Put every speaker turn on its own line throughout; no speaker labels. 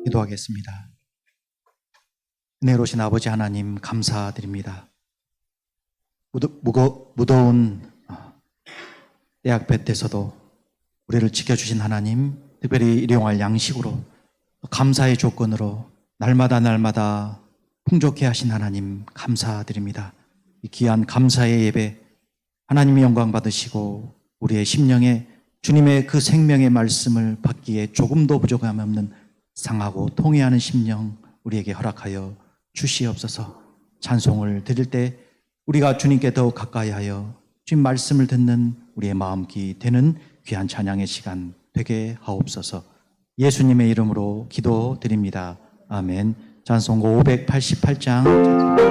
기도하겠습니다. 은혜로우신 아버지 하나님 감사드립니다. 무더운 때악 볕에서도 우리를 지켜주신 하나님, 특별히 일용할 양식으로 감사의 조건으로 날마다 풍족해 하신 하나님 감사드립니다. 이 귀한 감사의 예배 하나님의 영광 받으시고 우리의 심령에 주님의 그 생명의 말씀을 받기에 조금도 부족함 없는 상하고 통회하는 심령 우리에게 허락하여 주시옵소서. 찬송을 드릴 때 우리가 주님께 더욱 가까이 하여 주님 말씀을 듣는 우리의 마음 귀 되는 귀한 찬양의 시간 되게 하옵소서. 예수님의 이름으로 기도드립니다. 아멘. 찬송가 588장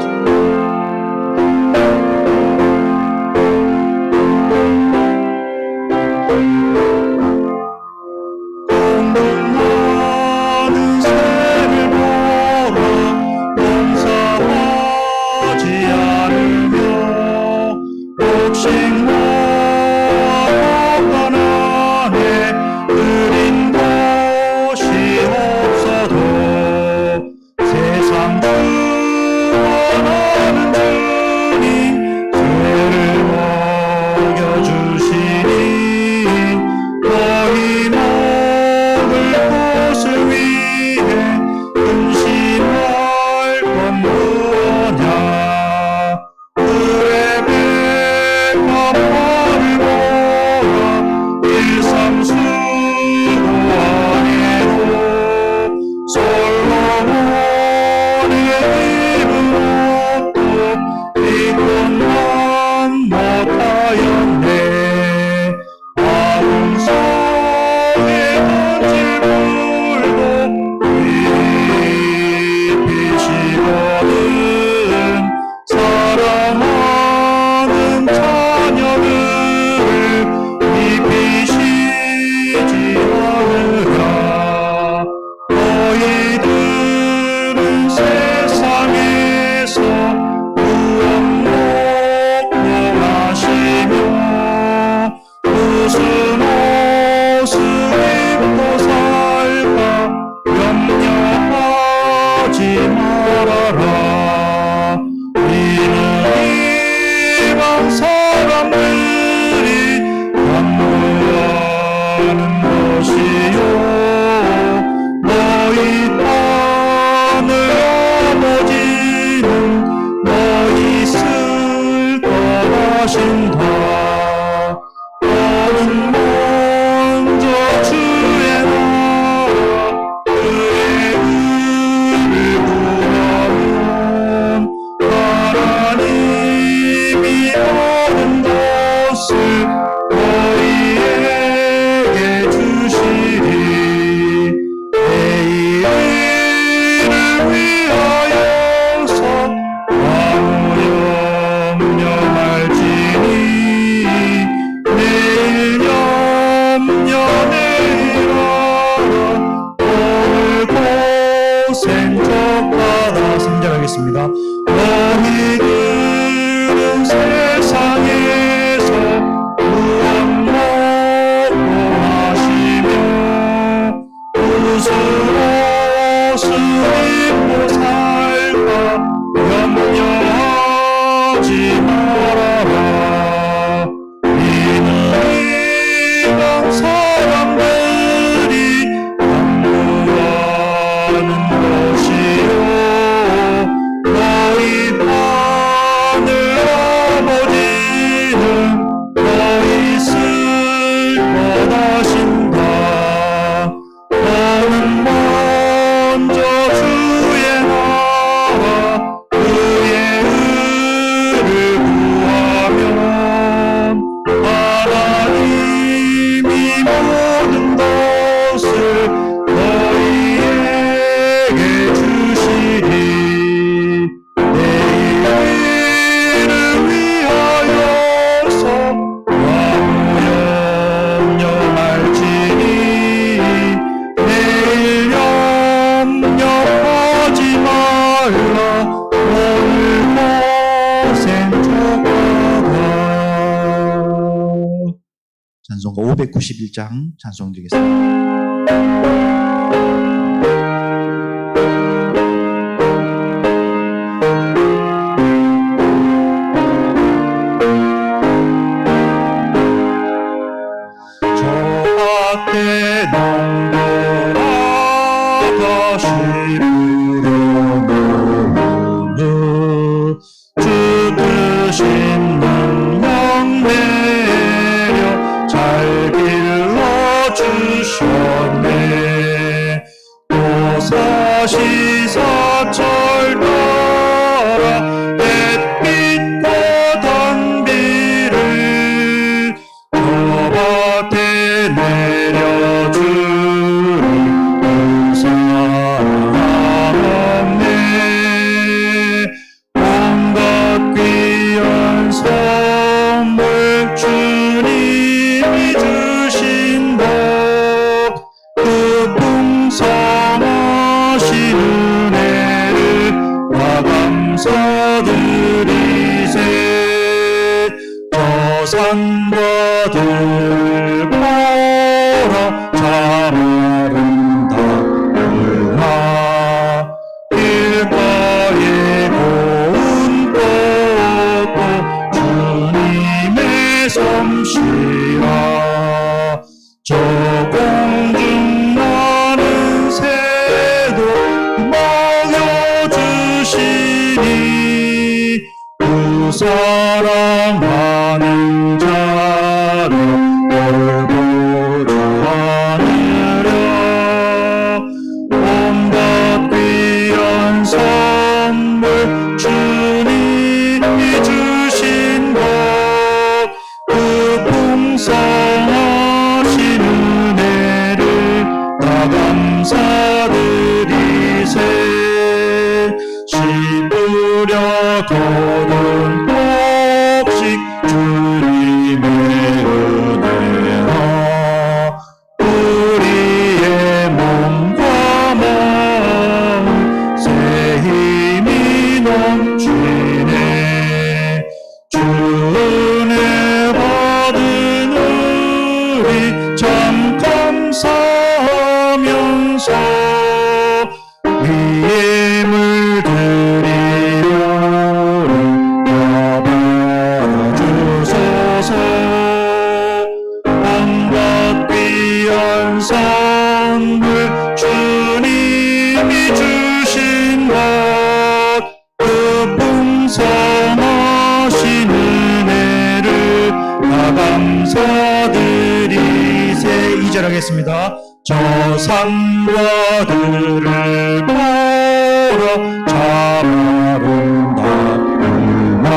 찬송가 591장 찬송 드리겠습니다.
이루려노는 주 뜻 있는 영 내려 잘 길러주셨네. 또 사시사철 따라 햇빛과 단비를 저 밭에 내려주리 사랑하네. 온갖 귀한 선물 주님이 주신 덕그 풍성하신 은혜를 다 감사드리세. 저 산과 들 보라 참 아름다우나. 길가에 고운 꽃도 주님의 솜씨라. 저 공중 나는 새도 먹여주시니 그 사랑하는 자를 돌보자 하느라. 온갖 귀한 선물 주님이 주신 덕그 풍성하신 은혜를 다 감사드리세. 씨 뿌려 거둔 곡식 주님의 은혜라. 우리의 몸과 마음 새 힘이 넘치네. 주 은혜 받은 우리 참 감사하면서 위에 물들이려는 다 받아주소서. 온갖 귀한 선물 주님이 주신 덕그 풍성하신 은혜를 다 감사드리세. 2절 하겠습니다. 저 산과 들을 보라 참 아름다우나.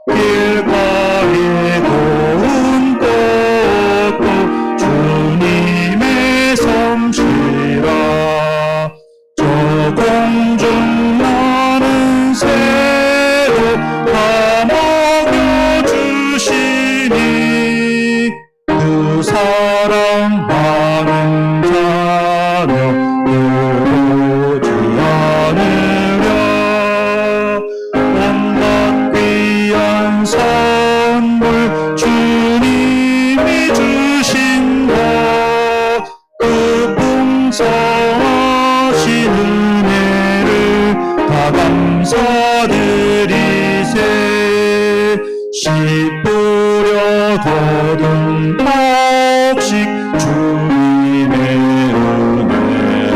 길가에 고운 꽃도 주님의 솜씨라. 저 공중 나는 새도 다 먹여주시니 그 사랑하는 자녀 돌보지 않으랴. 온갖 귀한 선물 주님이 주신 덕그 풍성하신 은혜를 다 감사드리세. 씨 뿌려 거둔 곡식 주님의 은혜라.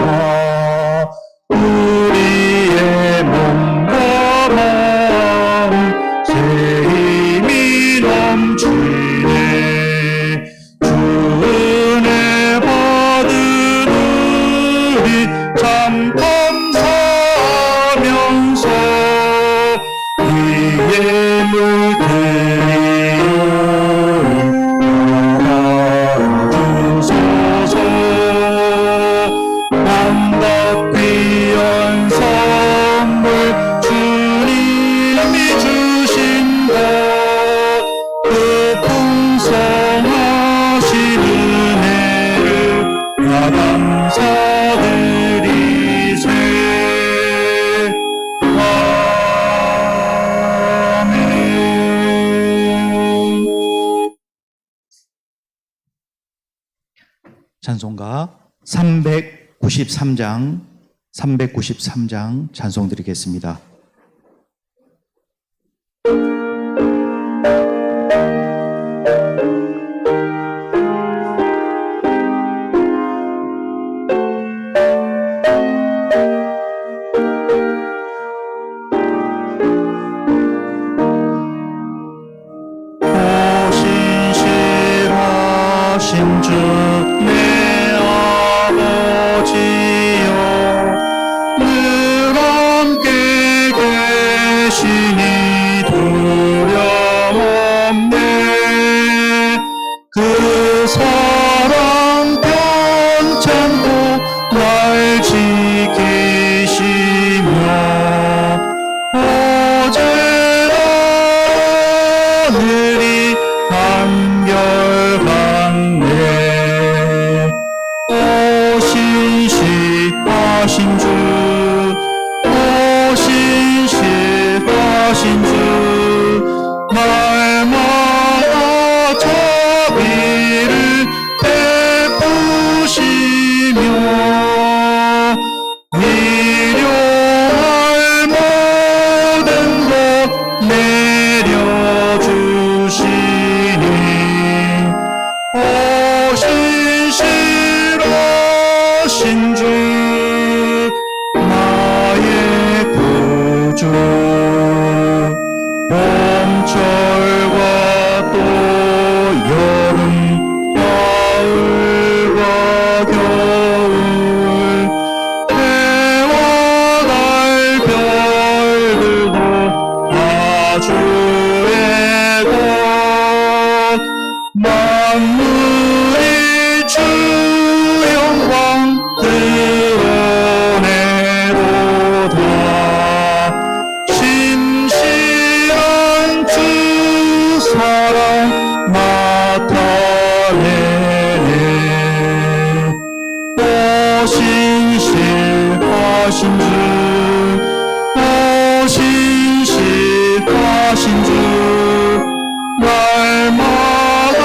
우리의 몸과 마음 새 힘이 넘치네. 주 은혜 받은 우리 참 감사하면서 위에 물들이오니 알아주소서. 온갖 귀한 선물 주님이 주신 덕그 풍성하신 은혜를 다 감사드리세. 아멘.
찬송가 393장 찬송 드리겠습니다.
신실하신 주 신실하신 주 날마다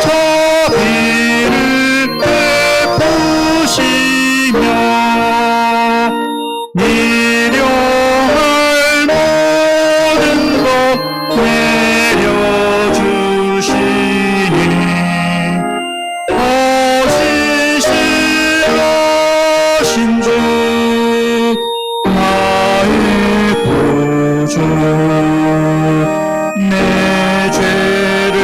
자비를 베푸시며 미련할 모든 것 내려주시니 신실하신 주 나의 구주 내 죄를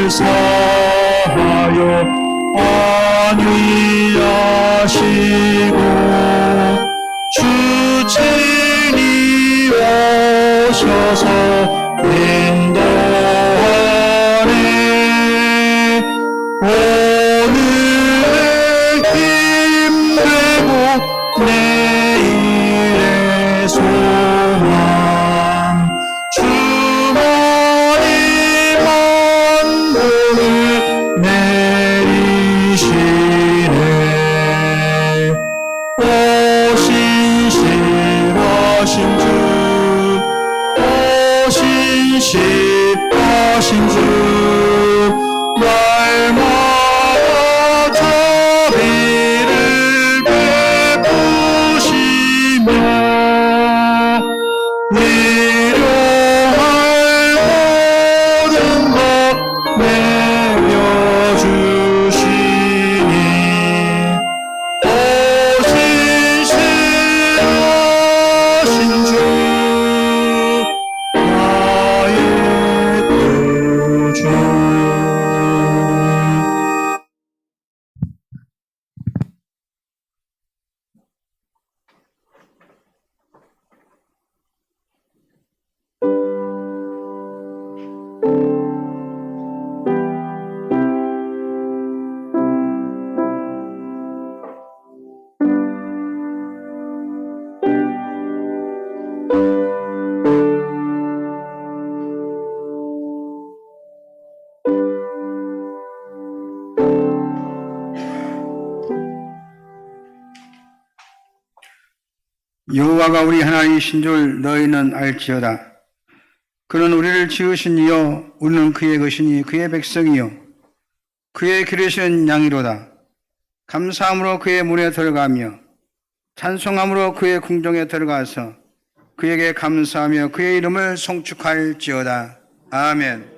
사하여 안위하시고 주친이 오셔서 인도하네 오늘의 힘되고 내일의 소망 주만이 만복을 내리시네 오 신실하신 주 오 신실하신 주 날마다 자비를 베푸시며 미련할 모든 것 내려주시니 오 신실하신 주 나의 구주
여호와가 우리 하나님이신 줄 너희는 알지어다. 그는 우리를 지으신 이요 우리는 그의 것이니 그의 백성이요 그의 기르시는 양이로다. 감사함으로 그의 문에 들어가며 찬송함으로 그의 궁정에 들어가서 그에게 감사하며 그의 이름을 송축할지어다. 아멘.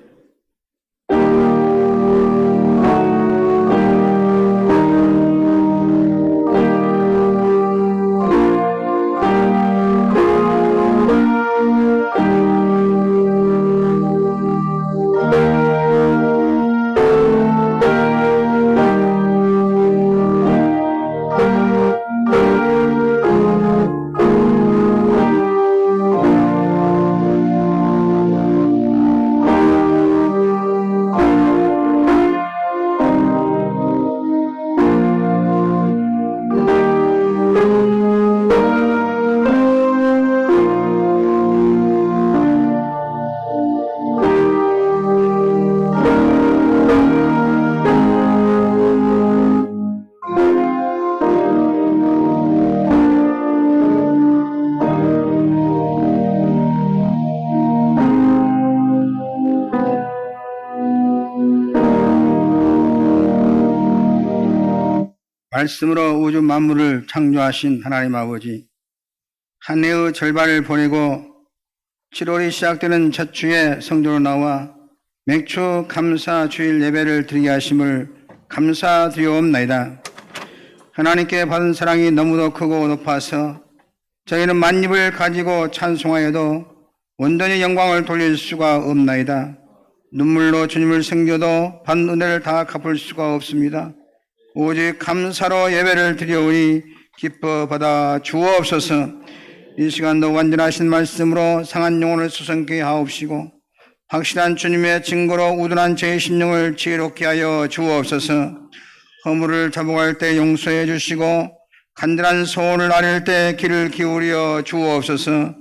말씀으로 우주 만물을 창조하신 하나님 아버지, 한 해의 절반을 보내고 7월이 시작되는 첫 주에 성도로 나와 맥주 감사 주일 예배를 드리게 하심을 감사드리옵나이다. 하나님께 받은 사랑이 너무도 크고 높아서 저희는 만입을 가지고 찬송하여도 온전히 영광을 돌릴 수가 없나이다. 눈물로 주님을 섬겨도 받은 은혜를 다 갚을 수가 없습니다. 오직 감사로 예배를 드려오니 기뻐 받아 주옵소서. 이 시간도 완전하신 말씀으로 상한 영혼을 수성케 하옵시고 확실한 주님의 증거로 우둔한 제 심령을 지혜롭게 하여 주옵소서. 허물을 자복할 때 용서해 주시고 간절한 소원을 아릴 때 귀를 기울여 주옵소서.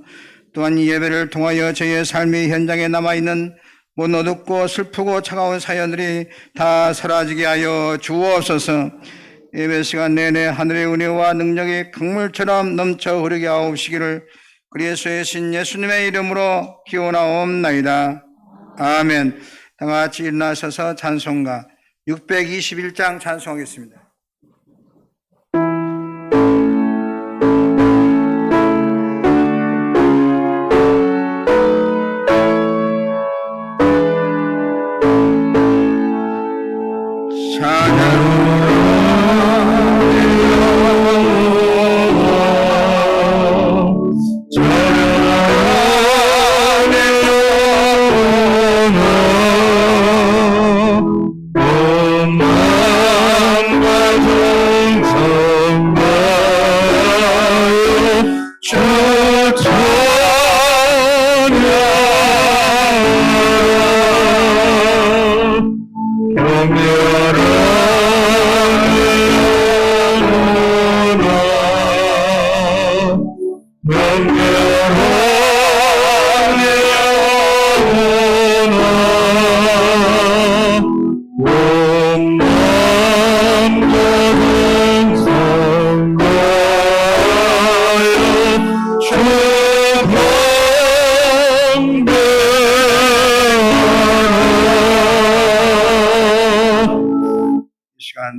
또한 이 예배를 통하여 저희의 삶의 현장에 남아있는 못 어둡고 슬프고 차가운 사연들이 다 사라지게 하여 주옵소서. 예배 시간 내내 하늘의 은혜와 능력이 강물처럼 넘쳐 흐르게 하옵시기를 그리스도의 신 예수님의 이름으로 기원하옵나이다. 아멘. 다 같이 일어나셔서 찬송가 621장 찬송하겠습니다.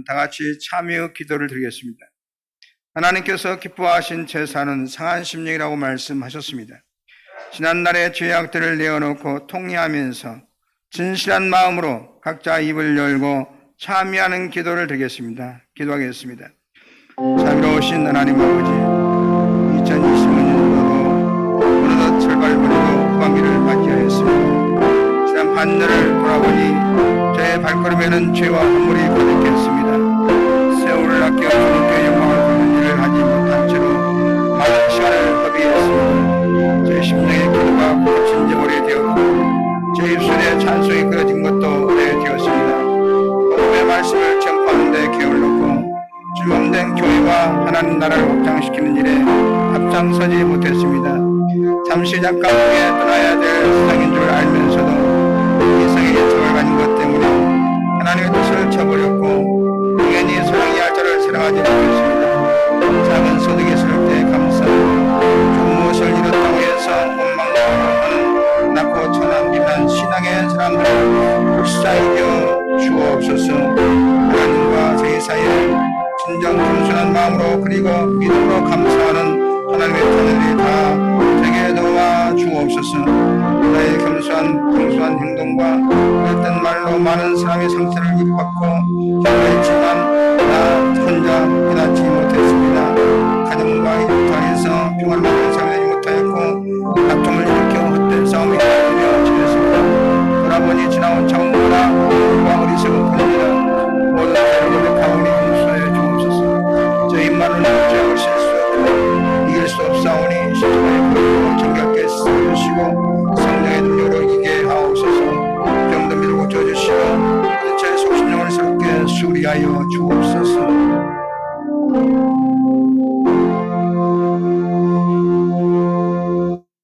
다 같이 참여 기도를 드리겠습니다. 하나님께서 기뻐하신 제사는 상한 심령이라고 말씀하셨습니다. 지난날의 죄악들을 내어놓고 통회하면서 진실한 마음으로 각자 입을 열고 참여하는 기도를 드리겠습니다. 기도하겠습니다. 자비로우신 하나님 아버지, 2025년도로 어느덧 철발을 보내고 후반기를 맞이하였습니다. 지난 반년을 돌아보니 저의 발걸음에는 죄와 함물이 가득했습니다. 세월을 아껴 주님께 영광을 돌리는 일을 하지 못한 채로 많은 시간을 허비했습니다. 제 심령의 기도가 갇힌 지 오래되었고 제 입술에 찬송이 끊어진 것도 오래되었습니다. 복음의 말씀을 전파하는 데 게을렀고 주범된 교회와 하나님 나라를 확장시키는 일에 앞장서지 못했습니다. 잠시 잠깐 후에 떠나야 될 세상인 줄 알면서도 이성의 예정을 가진 것 때문에 하나님의 뜻을 쳐버렸고 당연히 사랑이 할 자를 사랑하지 못했습니다. 작은 소득이 있을 때 감사합니다. 좀 무엇을 이뤘다고 해서 원망하는 낮고 천한 비난 신앙의 사람들을 불쌍히 여겨 주옵소서. 하나님과 저희 사이에 진정 겸손한 마음으로 그리고 믿음으로 감사하는 하나님의 자녀들이 다 되게 도와 주옵소서. 나의 겸손한 평소한 행동과 그랬던 말로 많은 사람의 상처를 입받고 힘들었지만 나 혼자 깨닫지 못했습니다. 가정과 일터에서 평화를 만든 삶을 내지 못하였고 다툼을 일으켜 헛된 싸움이 일어나며 지냈습니다. 돌아보니 지나온 차원보다 과 어리석은 뿐입니다. 모든 죄를 고백하오니 용서해 주옵소서. 저 입만으로는 죄악을 실수하고 이길 수 없사오니 십자가의 불로 정결케 씻어주시고 성령의 능력으로 이기게 하옵소서. 병도 믿어 고쳐주시고 전체 속심령을 새롭게 수리하여 주옵소서.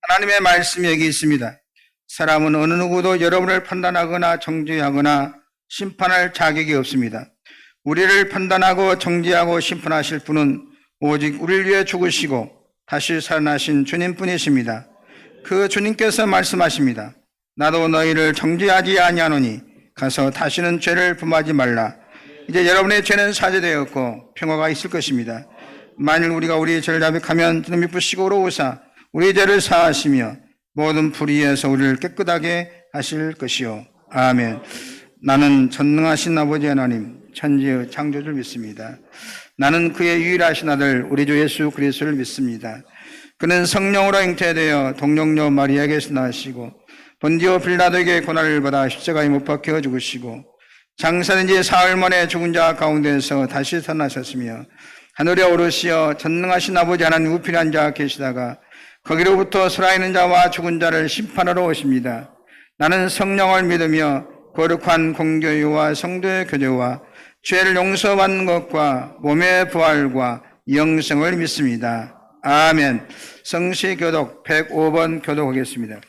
하나님의 말씀이 여기 있습니다. 사람은 어느 누구도 여러분을 판단하거나 정죄하거나 심판할 자격이 없습니다. 우리를 판단하고 정죄하고 심판하실 분은 오직 우리를 위해 죽으시고 다시 살아나신 주님뿐이십니다. 그 주님께서 말씀하십니다. 나도 너희를 정죄하지 아니하노니 가서 다시는 죄를 범하지 말라. 이제 여러분의 죄는 사죄되었고 평화가 있을 것입니다. 만일 우리가 우리의 죄를 자백하면 주는 미쁘시고 의로우사 우리의 죄를 사하시며 모든 불의에서 우리를 깨끗하게 하실 것이요. 아멘. 나는 전능하신 아버지 하나님 천지의 창조주를 믿습니다. 나는 그의 유일하신 아들 우리 주 예수 그리스도를 믿습니다. 그는 성령으로 잉태되어 동정녀 마리아에게서 나시고 본디오 빌라도에게 고난을 받아 십자가에 못 박혀 죽으시고 장사된 지 사흘 만에 죽은 자 가운데서 다시 살아나셨으며 하늘에 오르시어 전능하신 아버지 하나님 우편한 자 계시다가 거기로부터 살아있는 자와 죽은 자를 심판하러 오십니다. 나는 성령을 믿으며 거룩한 공교회와 성도의 교제와 죄를 용서받는 것과 몸의 부활과 영생을 믿습니다. 아멘. 성시교독 105번 교독하겠습니다.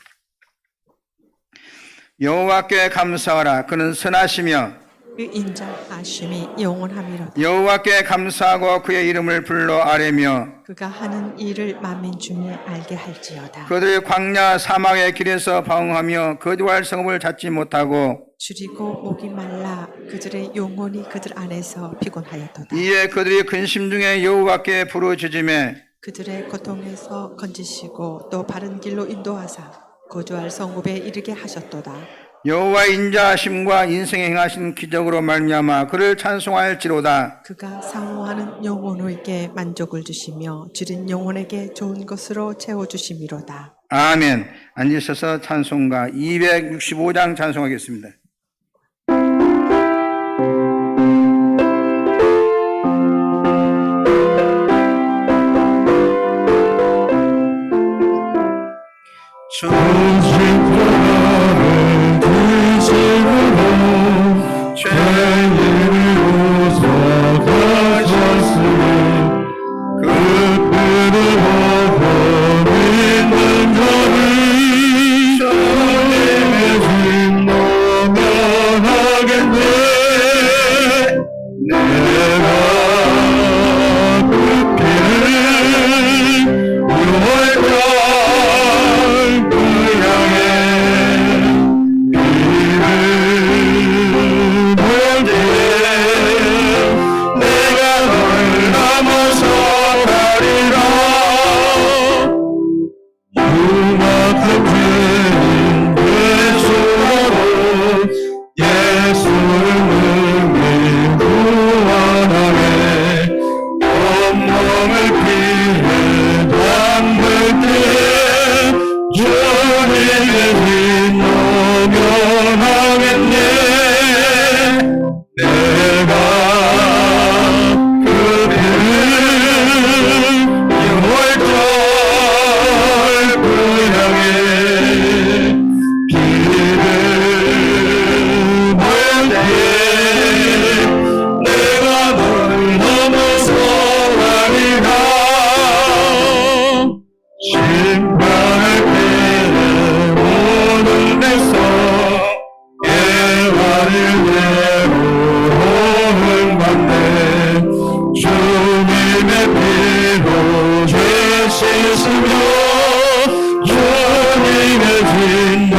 여호와께 감사하라. 그는 선하시며
그 인자하심이 영원함이로다.
여호와께 감사하고 그의 이름을 불러 아뢰며
그가 하는 일을 만민 중에 알게 할지어다.
그들이 광야 사막의 길에서 방황하며 거두할 성읍을 찾지 못하고
줄이고 목이 말라 그들의 영혼이 그들 안에서 피곤하였도다.
이에 그들이 근심 중에 여호와께 부르짖음에
그들의 고통에서 건지시고 또 바른 길로 인도하사 거주할 성읍에 이르게 하셨도다.
여호와의 인자하심과 인생에 행하신 기적으로 말미암아 그를 찬송할지로다.
그가 사모하는 영혼에게 만족을 주시며 줄인 영혼에게 좋은 것으로 채워주심이로다.
아멘. 앉으셔서 찬송가 265장 찬송하겠습니다.
십자가를 드심으로 죄인을 웃어가셨으니 그 피를 허고 믿는 자를 주님의 진노 면하겠네. 내가 그 피를 유월절 그 향해 피를 보내 내가 널 넘어서 가리라. 흉악한 죄인 예수로 예수를 능히 구원하네. 온몸을 피해 담글 때 주님의 진노 면하겠네. 내가 그 피를 영월절 그 향해 피를 보내 내가 널 넘어서 가리라. 심판을 피해 오는 데서 예화를 내고 흥반대 주님의 피로 죄 씻으며 주님의 진노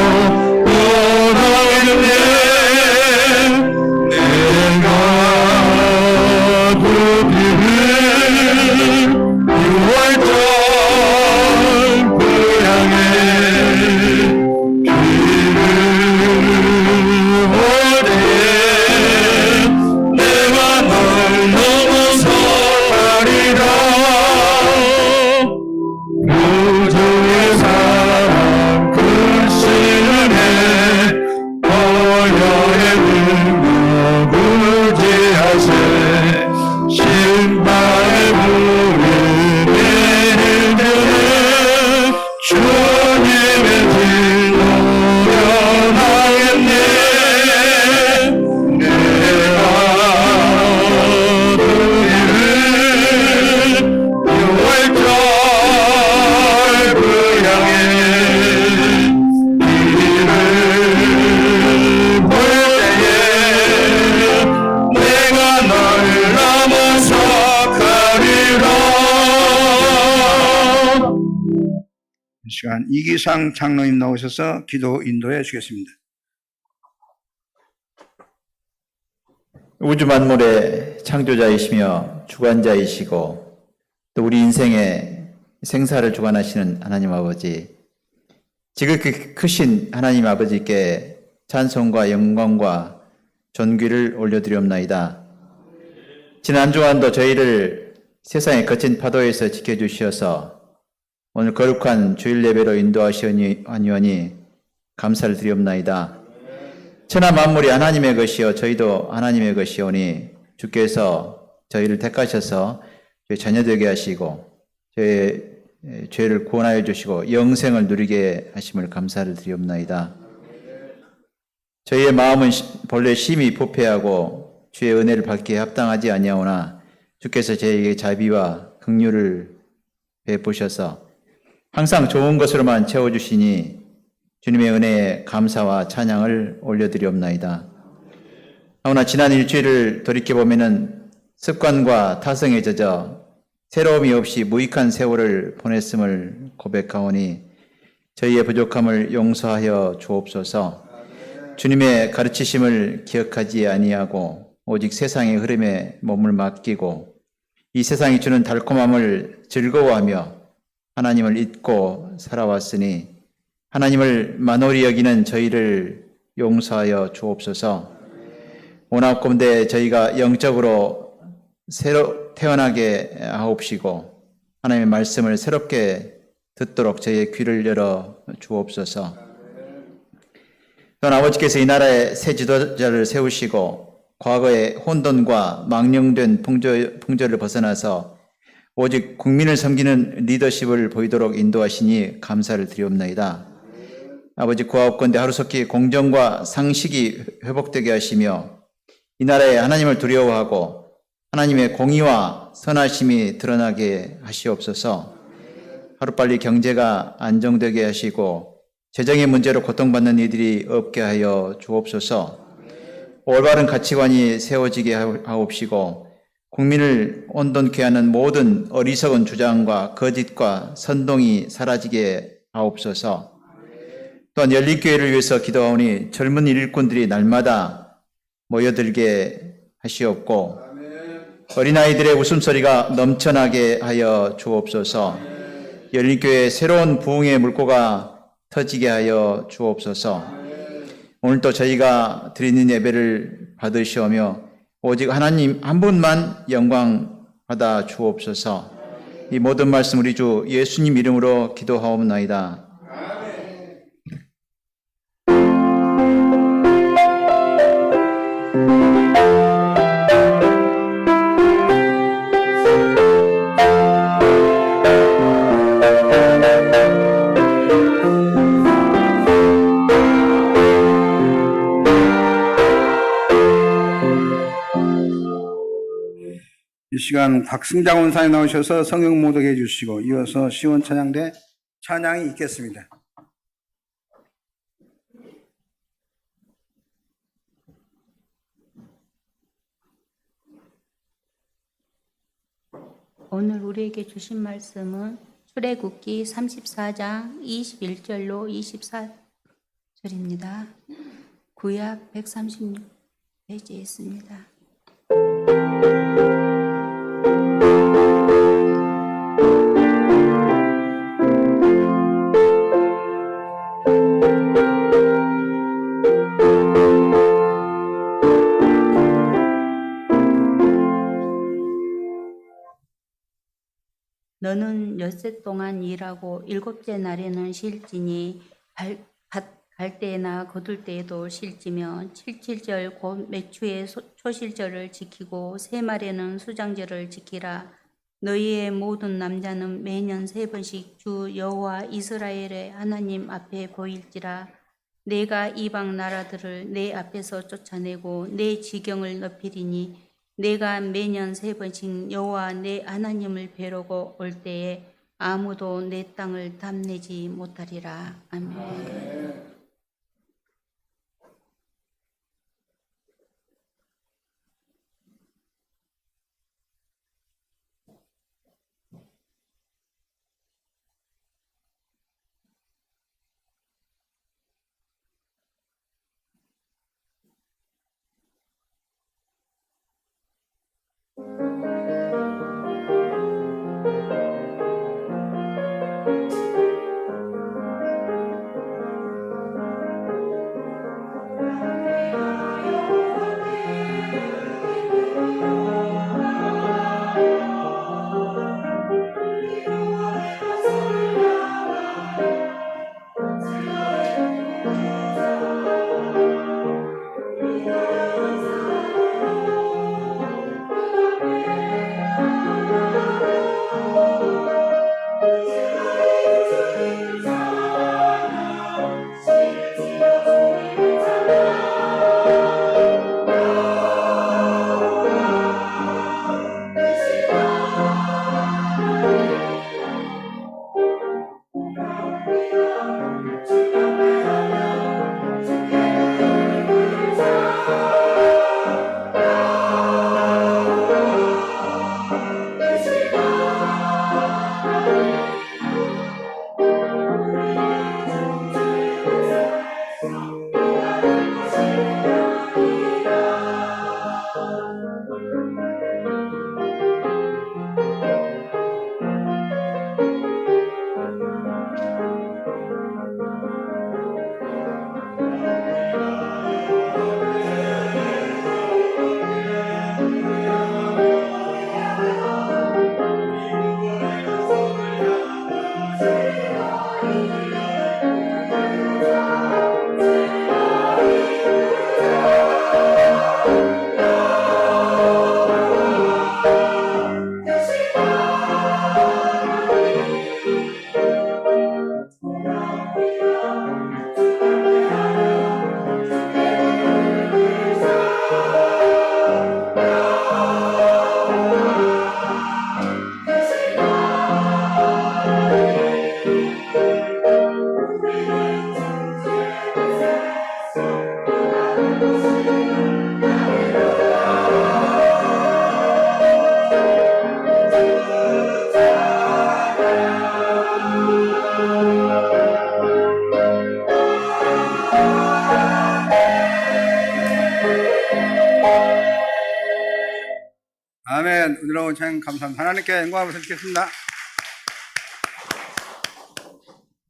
떠나겠네. 내가 그 피를 유월절 그 향해 피를 보내 내가 널 넘어서 가리라. 구주의 사랑 근신을 해 어여의 능력 의지하세. 신바의 불이 내릴 때에 주님의 진노 면하겠네. 내가 그 피를 유월절 그 향해 피를 보낼 때에 내가 널 넘어서 가리라. 이 시간 이기상 장로님 나오셔서 기도 인도해 주겠습니다.
우주 만물의 창조자이시며 주관자이시고 또 우리 인생의 생사를 주관하시는 하나님 아버지, 지극히 크신 하나님 아버지께 찬송과 영광과 존귀를 올려드리옵나이다. 지난 주간도 저희를 세상의 거친 파도에서 지켜주시어서 오늘 거룩한 주일 예배로 인도하시오니 감사를 드리옵나이다. 천하 만물이 하나님의 것이요 저희도 하나님의 것이오니 주께서 저희를 택하셔서 저희 자녀 되게 하시고 저희의 죄를 구원하여 주시고 영생을 누리게 하심을 감사를 드리옵나이다. 저희의 마음은 본래 심히 부패하고 주의 은혜를 받기에 합당하지 아니하오나 주께서 저희에게 자비와 긍휼을 베푸셔서 항상 좋은 것으로만 채워주시니 주님의 은혜에 감사와 찬양을 올려드리옵나이다. 하오나 지난 일주일을 돌이켜보면은 습관과 타성에 젖어 새로움이 없이 무익한 세월을 보냈음을 고백하오니 저희의 부족함을 용서하여 주옵소서. 주님의 가르치심을 기억하지 아니하고 오직 세상의 흐름에 몸을 맡기고 이 세상이 주는 달콤함을 즐거워하며 하나님을 잊고 살아왔으니 하나님을 만홀히 여기는 저희를 용서하여 주옵소서. 원하옵건대 저희가 영적으로 새로 태어나게 하옵시고 하나님의 말씀을 새롭게 듣도록 저희의 귀를 열어 주옵소서. 또한 아버지께서 이 나라에 새 지도자를 세우시고 과거의 혼돈과 망령된 풍조를 벗어나서 오직 국민을 섬기는 리더십을 보이도록 인도하시니 감사를 드리옵나이다. 아버지 구하옵건대 하루속히 공정과 상식이 회복되게 하시며 이 나라에 하나님을 두려워하고 하나님의 공의와 선하심이 드러나게 하시옵소서. 하루빨리 경제가 안정되게 하시고 재정의 문제로 고통받는 이들이 없게 하여 주옵소서. 올바른 가치관이 세워지게 하옵시고 국민을 온돈케 하는 모든 어리석은 주장과 거짓과 선동이 사라지게 하옵소서. 또한 열린교회를 위해서 기도하오니 젊은 일꾼들이 날마다 모여들게 하시옵고 어린아이들의 웃음소리가 넘쳐나게 하여 주옵소서. 열린교회의 새로운 부흥의 물꼬가 터지게 하여 주옵소서. 오늘도 저희가 드리는 예배를 받으시오며 오직 하나님 한 분만 영광 받아 주옵소서. 이 모든 말씀 우리 주 예수님 이름으로 기도하옵나이다.
이 시간 곽승장 원사님 나오셔서 성경 모독해 주시고 이어서 시원 찬양대 찬양이 있겠습니다.
오늘 우리에게 주신 말씀은 출애굽기 34장 21절로 24절입니다. 구약 136페이지에 있습니다. 너는 엿새 동안 일하고 일곱째 날에는 쉴지니 밭 갈 때나 거둘 때에도 쉴지며 77절 곧 매추의 초실절을 지키고 세 말에는 수장절을 지키라. 너희의 모든 남자는 매년 3번씩 주 여호와 이스라엘의 하나님 앞에 보일지라. 내가 이방 나라들을 내 앞에서 쫓아내고 내 지경을 높이리니 내가 매년 3번씩 여호와 내 하나님을 뵈러고 올 때에 아무도 내 땅을 탐내지 못하리라. 아멘.
감사합니다. 하나님께 영광을 드리겠습니다.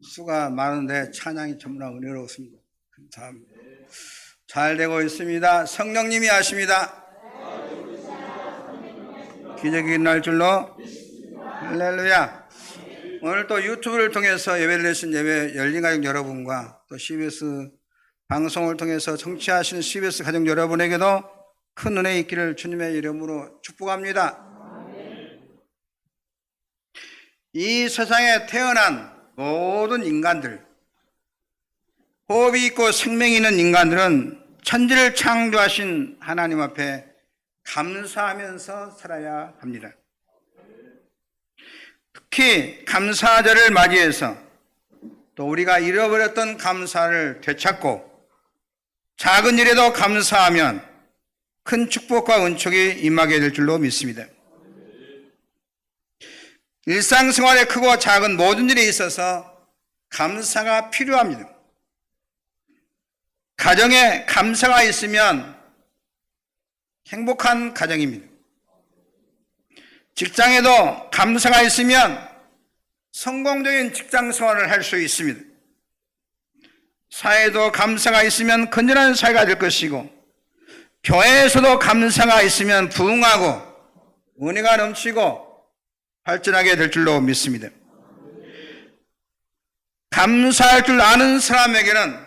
수가 많은데 찬양이 전부나 은혜로웠습니다. 감사합니다. 잘 되고 있습니다. 성령님이 하십니다. 기적이 일어날 줄로. 할렐루야. 오늘 또 유튜브를 통해서 예배를 드신 예배 열린 가족 여러분과 또 CBS 방송을 통해서 청취하시는 CBS 가족 여러분에게도 큰 은혜 있기를 주님의 이름으로 축복합니다. 이 세상에 태어난 모든 인간들, 호흡이 있고 생명이 있는 인간들은 천지를 창조하신 하나님 앞에 감사하면서 살아야 합니다. 특히 감사절을 맞이해서 또 우리가 잃어버렸던 감사를 되찾고 작은 일에도 감사하면 큰 축복과 은총이 임하게 될 줄로 믿습니다. 일상생활에 크고 작은 모든 일에 있어서 감사가 필요합니다. 가정에 감사가 있으면 행복한 가정입니다. 직장에도 감사가 있으면 성공적인 직장 생활을 할 수 있습니다. 사회도 감사가 있으면 건전한 사회가 될 것이고 교회에서도 감사가 있으면 부흥하고 은혜가 넘치고 발전하게 될 줄로 믿습니다. 감사할 줄 아는 사람에게는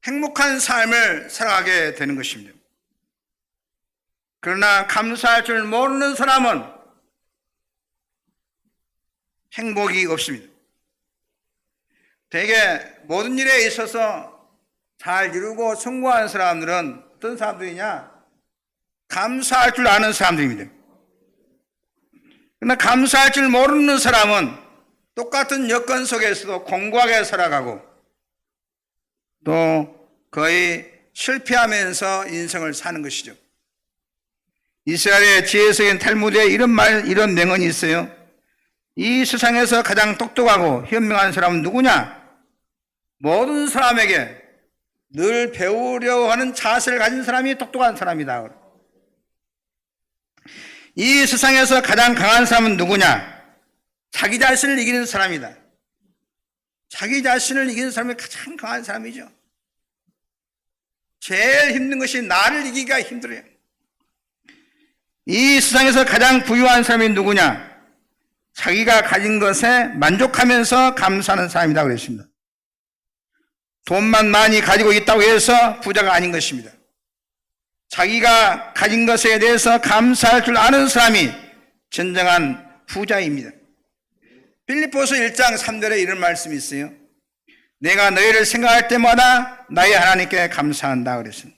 행복한 삶을 살아가게 되는 것입니다. 그러나 감사할 줄 모르는 사람은 행복이 없습니다. 대개 모든 일에 있어서 잘 이루고 성공한 사람들은 어떤 사람들이냐? 감사할 줄 아는 사람들입니다. 그러나 감사할 줄 모르는 사람은 똑같은 여건 속에서도 공고하게 살아가고 또 거의 실패하면서 인생을 사는 것이죠. 이스라엘의 지혜적인 탈무드에 이런 명언이 있어요. 이 세상에서 가장 똑똑하고 현명한 사람은 누구냐? 모든 사람에게 늘 배우려고 하는 자세를 가진 사람이 똑똑한 사람이다. 이 세상에서 가장 강한 사람은 누구냐? 자기 자신을 이기는 사람이다. 자기 자신을 이기는 사람이 가장 강한 사람이죠. 제일 힘든 것이 나를 이기기가 힘들어요. 이 세상에서 가장 부유한 사람이 누구냐? 자기가 가진 것에 만족하면서 감사하는 사람이다 그랬습니다. 돈만 많이 가지고 있다고 해서 부자가 아닌 것입니다. 자기가 가진 것에 대해서 감사할 줄 아는 사람이 진정한 부자입니다. 빌립보서 1장 3절에 이런 말씀이 있어요. 내가 너희를 생각할 때마다 나의 하나님께 감사한다 그랬습니다.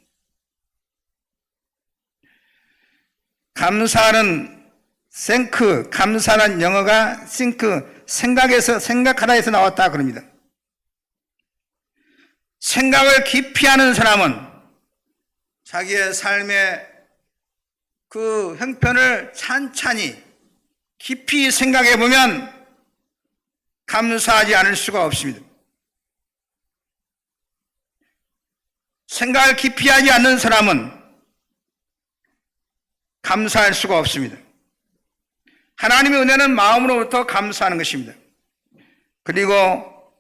감사는 생크, 감사는 영어가 think, 생각하다에서 나왔다 그럽니다. 생각을 깊이 하는 사람은 자기의 삶의 그 형편을 찬찬히 깊이 생각해 보면 감사하지 않을 수가 없습니다. 생각을 깊이 하지 않는 사람은 감사할 수가 없습니다. 하나님의 은혜는 마음으로부터 감사하는 것입니다. 그리고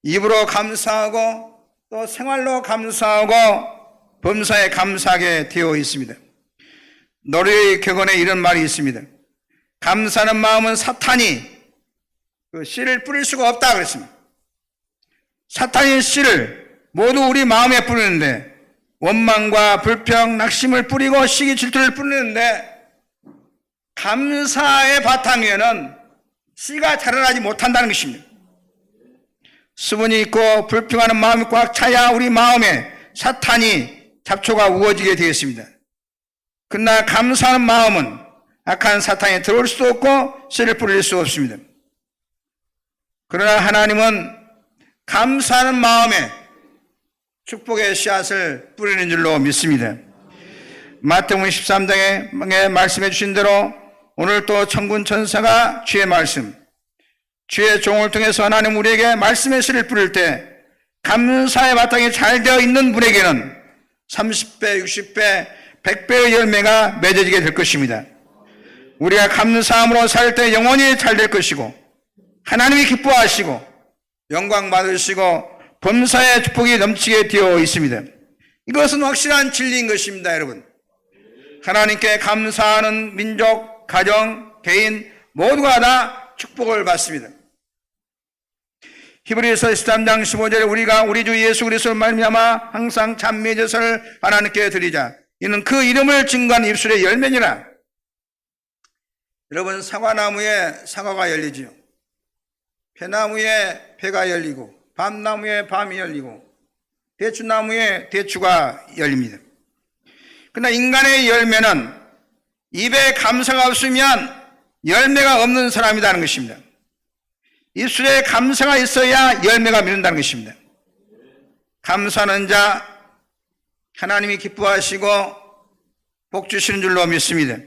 입으로 감사하고 또 생활로 감사하고 범사에 감사하게 되어 있습니다. 노래의 격언에 이런 말이 있습니다. 감사하는 마음은 사탄이 그 씨를 뿌릴 수가 없다 그랬습니다. 사탄이 씨를 모두 우리 마음에 뿌리는데 원망과 불평, 낙심을 뿌리고 시기 질투를 뿌리는데 감사의 바탕 위에는 씨가 자라나지 못한다는 것입니다. 수분이 있고 불평하는 마음이 꽉 차야 우리 마음에 사탄이 잡초가 우거지게 되었습니다. 그러나 감사하는 마음은 악한 사탄이 들어올 수도 없고 씨를 뿌릴 수 없습니다. 그러나 하나님은 감사하는 마음에 축복의 씨앗을 뿌리는 줄로 믿습니다. 마태복음 13장에 말씀해 주신 대로 오늘 또 천군 천사가 주의 말씀, 주의 종을 통해서 하나님 우리에게 말씀의 씨를 뿌릴 때 감사의 바탕이 잘 되어 있는 분에게는 30배, 60배, 100배의 열매가 맺어지게 될 것입니다. 우리가 감사함으로 살 때 영원히 잘 될 것이고 하나님이 기뻐하시고 영광 받으시고 범사의 축복이 넘치게 되어 있습니다. 이것은 확실한 진리인 것입니다, 여러분. 하나님께 감사하는 민족, 가정, 개인 모두가 다 축복을 받습니다. 히브리서 13장 15절에 우리가 우리 주 예수 그리스도를 말미암아 항상 찬미의 제사를 하나님께 드리자. 이는 그 이름을 증거한 입술의 열매니라. 여러분, 사과나무에 사과가 열리지요. 배나무에 배가 열리고 밤나무에 밤이 열리고 대추나무에 대추가 열립니다. 그러나 인간의 열매는 입에 감사가 없으면 열매가 없는 사람이라는 것입니다. 입술에 감사가 있어야 열매가 맺는다는 것입니다. 감사하는 자 하나님이 기뻐하시고 복 주시는 줄로 믿습니다.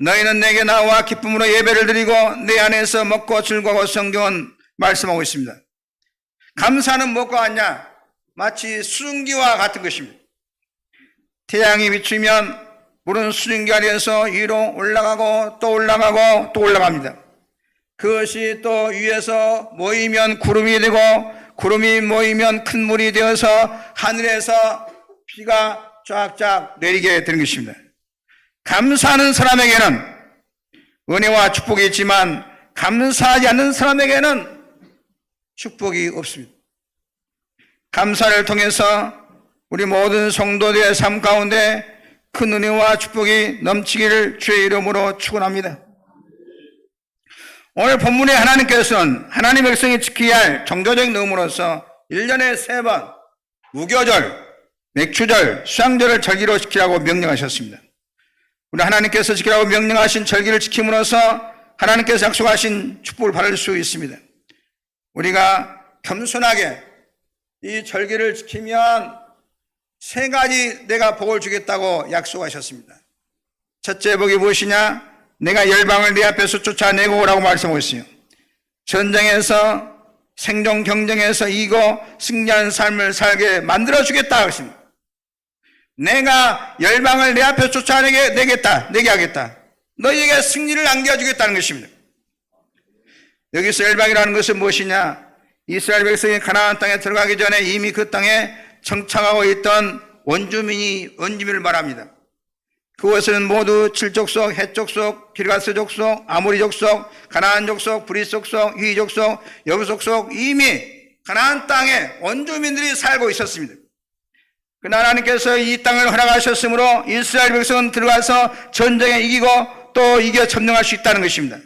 너희는 내게 나와 기쁨으로 예배를 드리고 내 안에서 먹고 즐거워 성경은 말씀하고 있습니다. 감사는 무엇과 같냐? 마치 수증기와 같은 것입니다. 태양이 비추면 물은 수증기 아래에서 위로 올라가고 또 올라가고 또 올라갑니다. 그것이 또 위에서 모이면 구름이 되고 구름이 모이면 큰 물이 되어서 하늘에서 비가 쫙쫙 내리게 되는 것입니다. 감사하는 사람에게는 은혜와 축복이 있지만 감사하지 않는 사람에게는 축복이 없습니다. 감사를 통해서 우리 모든 성도들의 삶 가운데 큰 은혜와 축복이 넘치기를 주의 이름으로 축원합니다. 오늘 본문에 하나님께서는 하나님의 백성이 지켜야 할 종교적인 의무로서 1년에 3번 무교절, 맥추절, 수양절을 절기로 지키라고 명령하셨습니다. 우리 하나님께서 지키라고 명령하신 절기를 지킴으로써 하나님께서 약속하신 축복을 받을 수 있습니다. 우리가 겸손하게 이 절기를 지키면 3가지 내가 복을 주겠다고 약속하셨습니다. 첫째 복이 무엇이냐? 내가 열방을 내 앞에서 쫓아내고 오라고 말씀하고 있어요. 전쟁에서 생존 경쟁에서 이기고 승리하는 삶을 살게 만들어주겠다 하십니다. 내가 열방을 내 앞에 쫓아내게 하겠다. 너희에게 승리를 안겨주겠다는 것입니다. 여기서 열방이라는 것은 무엇이냐? 이스라엘 백성이 가나안 땅에 들어가기 전에 이미 그 땅에 정착하고 있던 원주민을 말합니다. 그것은 모두 칠족속, 헷족속, 기르가스 족속, 아모리 족속, 가나안 족속, 브릿 족속, 휘 족속, 여부 족속 이미 가나안 땅에 원주민들이 살고 있었습니다. 그러나 하나님께서 이 땅을 허락하셨으므로 이스라엘 백성은 들어가서 전쟁에 이기고 또 이겨 점령할 수 있다는 것입니다.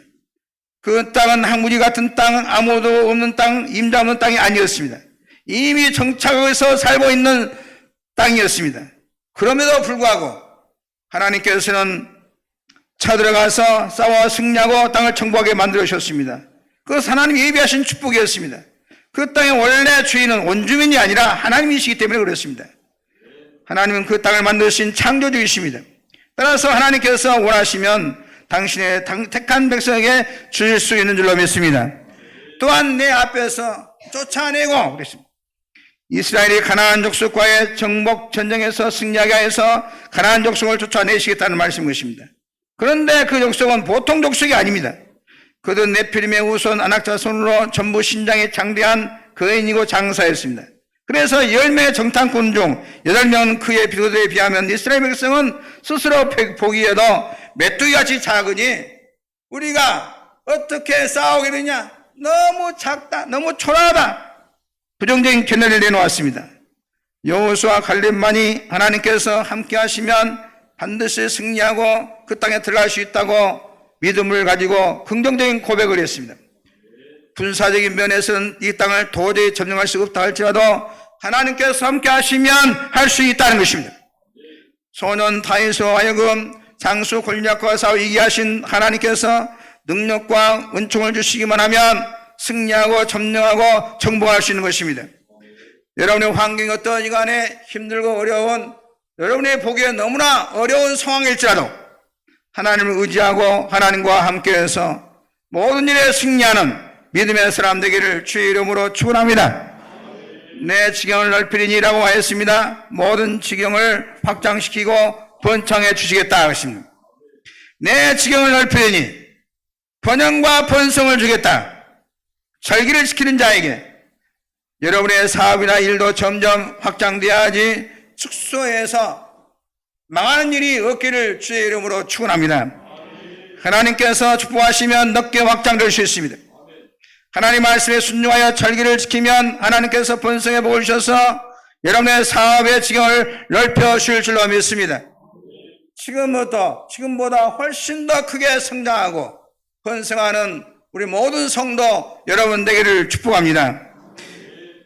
그 땅은 항무지 같은 땅, 아무도 없는 땅, 임자 없는 땅이 아니었습니다. 이미 정착해서 살고 있는 땅이었습니다. 그럼에도 불구하고 하나님께서는 쳐들어가서 싸워 승리하고 땅을 정복하게 만들어주셨습니다. 그것은 하나님이 예비하신 축복이었습니다. 그 땅의 원래 주인은 원주민이 아니라 하나님이시기 때문에 그렇습니다. 하나님은 그 땅을 만드신 창조주이십니다. 따라서 하나님께서 원하시면 당신의 택한 백성에게 주실 수 있는 줄로 믿습니다. 또한 내 앞에서 쫓아내고 그랬습니다. 이스라엘이 가나안 족속과의 정복 전쟁에서 승리하게 해서 가나안 족속을 쫓아내시겠다는 말씀인 것입니다. 그런데 그 족속은 보통 족속이 아닙니다. 그들은 네피림의 우손 안악자손으로 전부 신장이 장대한 거인이고 장사였습니다. 그래서 10명의 정탐꾼 중 8명은 그의 비교들에 비하면 이스라엘 백성은 스스로 보기에도 메뚜기같이 작으니 우리가 어떻게 싸우게 되냐? 너무 작다, 너무 초라하다. 부정적인 견해를 내놓았습니다. 여호수아 갈렙만이 하나님께서 함께 하시면 반드시 승리하고 그 땅에 들어갈 수 있다고 믿음을 가지고 긍정적인 고백을 했습니다. 군사적인 면에서는 이 땅을 도저히 점령할 수 없다 할지라도 하나님께서 함께 하시면 할 수 있다는 것입니다. 소년 다윗으로 하여금 장수 골리앗과 싸워 이기게 하신 하나님께서 능력과 은총을 주시기만 하면 승리하고 점령하고 정복할 수 있는 것입니다. 여러분의 환경이 어떠하니 간에 힘들고 어려운 여러분의 보기에 너무나 어려운 상황일지라도 하나님을 의지하고 하나님과 함께해서 모든 일에 승리하는 믿음의 사람 되기를 주의 이름으로 축원합니다. 내 지경을 넓히리니라고 하였습니다. 모든 지경을 확장시키고 번창해 주시겠다 하십니다. 내 지경을 넓히니 번영과 번성을 주겠다. 절기를 지키는 자에게 여러분의 사업이나 일도 점점 확장되어야지 축소해서 망하는 일이 없기를 주의 이름으로 축원합니다. 하나님께서 축복하시면 넓게 확장될 수 있습니다. 하나님 말씀에 순종하여 절기를 지키면 하나님께서 번성의 복을 주셔서 여러분의 사업의 지경을 넓혀 주실 줄로 믿습니다. 지금보다 훨씬 더 크게 성장하고 번성하는 우리 모든 성도 여러분 되기를 축복합니다.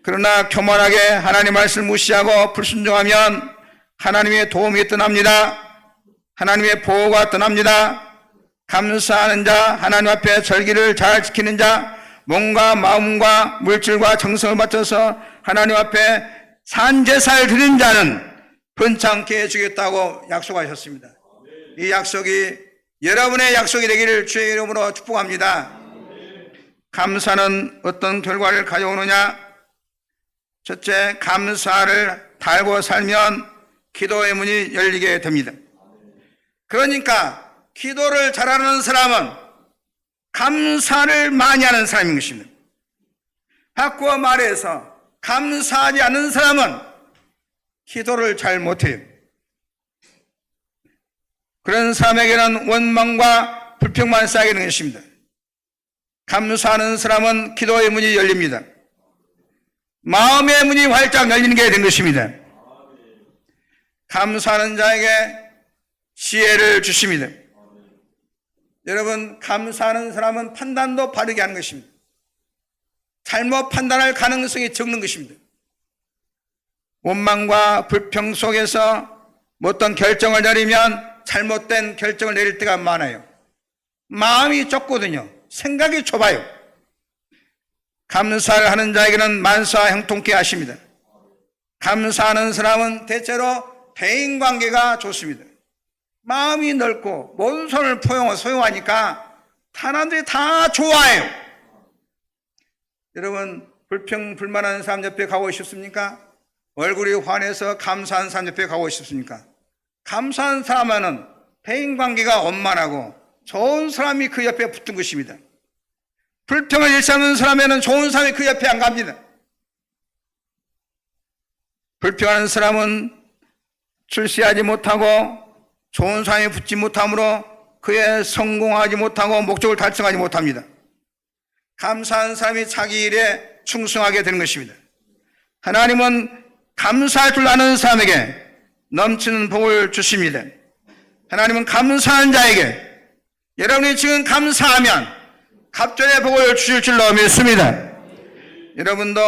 그러나 교만하게 하나님 말씀을 무시하고 불순종하면 하나님의 도움이 떠납니다. 하나님의 보호가 떠납니다. 감사하는 자, 하나님 앞에 절기를 잘 지키는 자, 몸과 마음과 물질과 정성을 바쳐서 하나님 앞에 산제사를 드리는 자는 번창케 해주겠다고 약속하셨습니다. 이 약속이 여러분의 약속이 되기를 주의 이름으로 축복합니다. 감사는 어떤 결과를 가져오느냐? 첫째, 감사를 달고 살면 기도의 문이 열리게 됩니다. 그러니까 기도를 잘하는 사람은 감사를 많이 하는 사람인 것입니다. 바꾸어 말해서 감사하지 않는 사람은 기도를 잘 못해요. 그런 사람에게는 원망과 불평만 쌓이게 되는 것입니다. 감사하는 사람은 기도의 문이 열립니다. 마음의 문이 활짝 열리는 게 된 것입니다. 감사하는 자에게 지혜를 주십니다. 여러분, 감사하는 사람은 판단도 바르게 하는 것입니다. 잘못 판단할 가능성이 적는 것입니다. 원망과 불평 속에서 어떤 결정을 내리면 잘못된 결정을 내릴 때가 많아요. 마음이 좁거든요. 생각이 좁아요. 감사를 하는 자에게는 만사 형통케 하십니다. 감사하는 사람은 대체로 대인관계가 좋습니다. 마음이 넓고 모든 손을 소용하니까 사람들이 다 좋아해요. 여러분, 불평 불만하는 사람 옆에 가고 싶습니까? 얼굴이 환해서 감사한 사람 옆에 가고 싶습니까? 감사한 사람은 대인관계가 원만하고 좋은 사람이 그 옆에 붙은 것입니다. 불평을 일삼는 사람에는 좋은 사람이 그 옆에 안 갑니다. 불평하는 사람은 출세하지 못하고 좋은 사람이 붙지 못하므로 그에 성공하지 못하고 목적을 달성하지 못합니다. 감사한 사람이 자기 일에 충성하게 되는 것입니다. 하나님은 감사할 줄 아는 사람에게 넘치는 복을 주십니다. 하나님은 감사한 자에게 여러분이 지금 감사하면 갑절의 복을 주실 줄로 믿습니다. 여러분도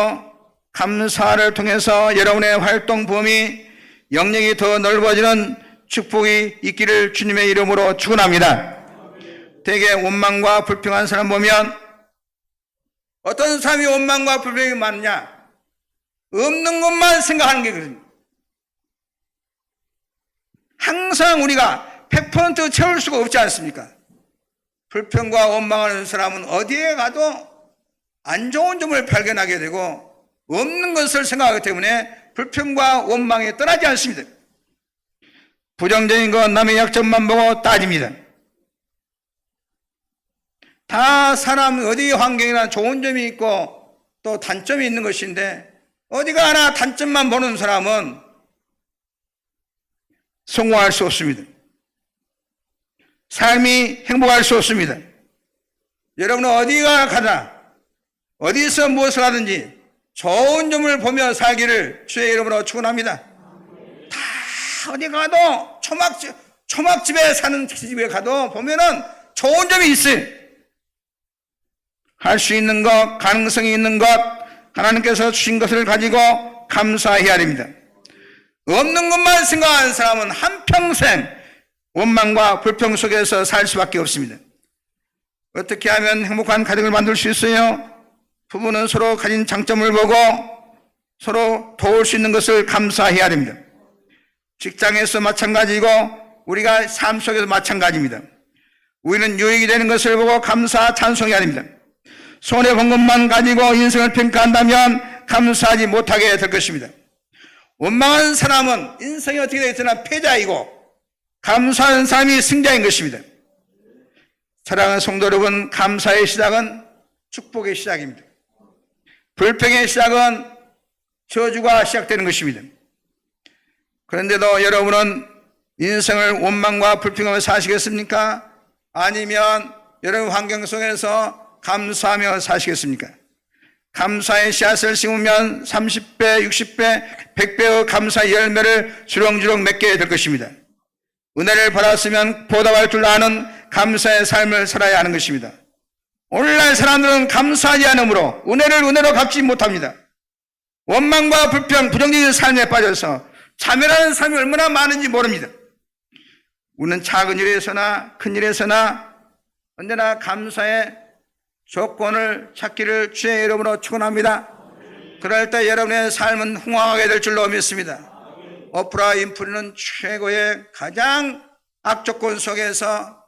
감사를 통해서 여러분의 활동 범위, 영역이 더 넓어지는 축복이 있기를 주님의 이름으로 축원합니다. 대개 원망과 불평한 사람 보면 어떤 사람이 원망과 불평이 많냐? 없는 것만 생각하는 게 그렇습니다. 항상 우리가 100% 채울 수가 없지 않습니까? 불평과 원망하는 사람은 어디에 가도 안 좋은 점을 발견하게 되고 없는 것을 생각하기 때문에 불평과 원망에 떠나지 않습니다. 부정적인 건 남의 약점만 보고 따집니다. 다 사람 어디 환경이나 좋은 점이 있고 또 단점이 있는 것인데 어디가 하나 단점만 보는 사람은 성공할 수 없습니다. 삶이 행복할 수 없습니다. 여러분은 어디가 가나 어디서 무엇을 하든지 좋은 점을 보며 살기를 주의 이름으로 축원합니다. 다 어디 가도 초막집에 사는 집에 가도 보면은 좋은 점이 있어요. 할 수 있는 것, 가능성이 있는 것, 하나님께서 주신 것을 가지고 감사해야 됩니다. 없는 것만 생각하는 사람은 한평생 원망과 불평 속에서 살 수밖에 없습니다. 어떻게 하면 행복한 가정을 만들 수 있어요? 부부는 서로 가진 장점을 보고 서로 도울 수 있는 것을 감사해야 됩니다. 직장에서 마찬가지고 우리가 삶 속에서 마찬가지입니다. 우리는 유익이 되는 것을 보고 감사 찬송해야 됩니다. 손해본 것만 가지고 인생을 평가한다면 감사하지 못하게 될 것입니다. 원망하는 사람은 인생이 어떻게 되겠으나 패자이고 감사하는 사람이 승자인 것입니다.
사랑하는 성도 여러분, 감사의 시작은 축복의 시작입니다. 불평의 시작은 저주가 시작되는 것입니다. 그런데도 여러분은 인생을 원망과 불평하며 사시겠습니까? 아니면 여러분 환경 속에서 감사하며 사시겠습니까? 감사의 씨앗을 심으면 30배, 60배, 100배의 감사의 열매를 주렁주렁 맺게 될 것입니다. 은혜를 받았으면 보답할 줄 아는 감사의 삶을 살아야 하는 것입니다. 오늘날 사람들은 감사하지 않으므로 은혜를 은혜로 갚지 못합니다. 원망과 불평, 부정적인 삶에 빠져서 자멸하는 삶이 얼마나 많은지 모릅니다. 우리는 작은 일에서나 큰 일에서나 언제나 감사의 조건을 찾기를 주의 이름으로 축원합니다. 그럴 때 여러분의 삶은 흥황하게 될 줄로 믿습니다. 오프라 윈프리는 최고의 가장 악조건 속에서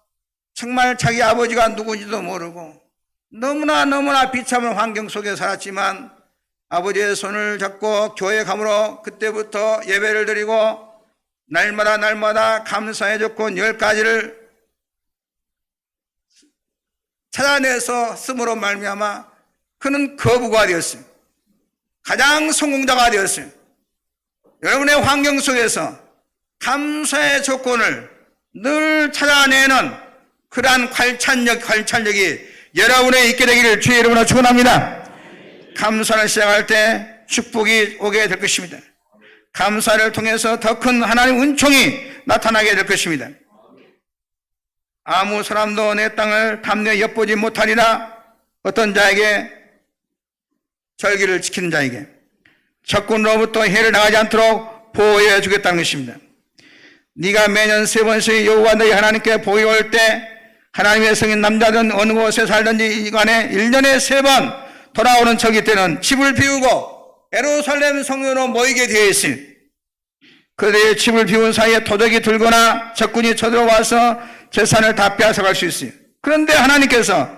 정말 자기 아버지가 누구인지도 모르고 너무나 비참한 환경 속에 살았지만 아버지의 손을 잡고 교회 감으로 그때부터 예배를 드리고 날마다 감사의 조건 10가지를 찾아내서 쓰므로 말미암아 그는 거부가 되었어요. 가장 성공자가 되었어요. 여러분의 환경 속에서 감사의 조건을 늘 찾아내는 그러한 관찰력이 여러분에 있게 되기를 주의 이름으로 축원합니다. 감사를 시작할 때 축복이 오게 될 것입니다. 감사를 통해서 더 큰 하나님의 은총이 나타나게 될 것입니다. 아무 사람도 내 땅을 담내 엿보지 못하리라. 어떤 자에게 절기를 지키는 자에게 적군으로부터 해를 당하지 않도록 보호해 주겠다는 것입니다. 네가 매년 3번씩 여호와 너희 하나님께 보여올 때 하나님의 성인 남자든 어느 곳에 살든지 간에 1년에 3번 돌아오는 절기 때는 집을 비우고 예루살렘 성전으로 모이게 되어 있어요. 그들의 집을 비운 사이에 도적이 들거나 적군이 쳐들어와서 재산을 다 빼앗아갈 수 있어요. 그런데 하나님께서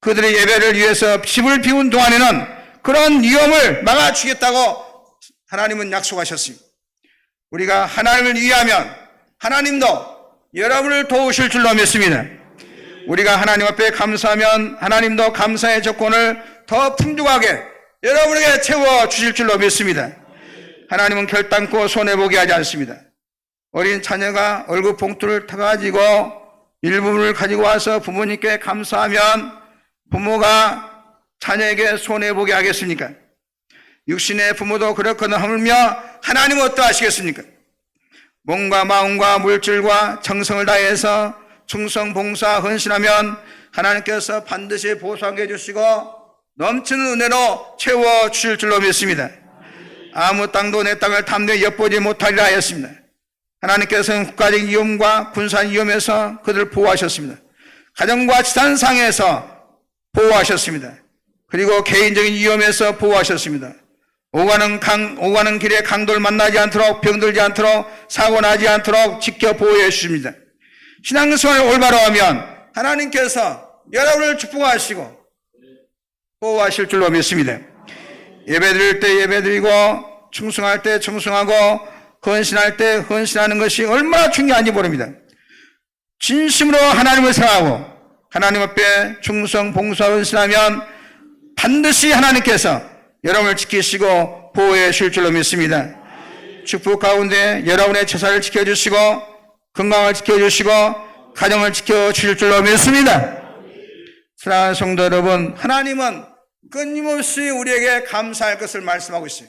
그들의 예배를 위해서 집을 비운 동안에는 그런 위험을 막아주겠다고 하나님은 약속하셨어요. 우리가 하나님을 위하면 하나님도 여러분을 도우실 줄로 믿습니다. 우리가 하나님 앞에 감사하면 하나님도 감사의 조건을 더 풍족하게 여러분에게 채워주실 줄로 믿습니다. 하나님은 결단코 손해보게 하지 않습니다. 어린 자녀가 얼굴 봉투를 타가지고 일부분을 가지고 와서 부모님께 감사하면 부모가 자녀에게 손해보게 하겠습니까? 육신의 부모도 그렇거나 하물며 하나님은 어떠하시겠습니까? 몸과 마음과 물질과 정성을 다해서 충성, 봉사, 헌신하면 하나님께서 반드시 보상해 주시고 넘치는 은혜로 채워주실 줄로 믿습니다. 아무 땅도 내 땅을 탐내 엿보지 못하리라 하였습니다. 하나님께서는 국가적 위험과 군사 위험에서 그들을 보호하셨습니다. 가정과 지산상에서 보호하셨습니다. 그리고 개인적인 위험에서 보호하셨습니다. 오가는 길에 강도를 만나지 않도록 병들지 않도록 사고 나지 않도록 지켜 보호해 주십니다. 신앙생활을 올바로 하면 하나님께서 여러분을 축복하시고 보호하실 줄로 믿습니다. 예배드릴 때 예배드리고 충성할 때 충성하고 헌신할 때 헌신하는 것이 얼마나 중요한지 모릅니다. 진심으로 하나님을 생각하고 하나님 앞에 충성, 봉사, 헌신하면 반드시 하나님께서 여러분을 지키시고 보호해 주실 줄로 믿습니다. 축복 가운데 여러분의 재산을 지켜주시고 건강을 지켜주시고 가정을 지켜주실 줄로 믿습니다. 사랑하는 성도 여러분, 하나님은 끊임없이 우리에게 감사할 것을 말씀하고 있어요.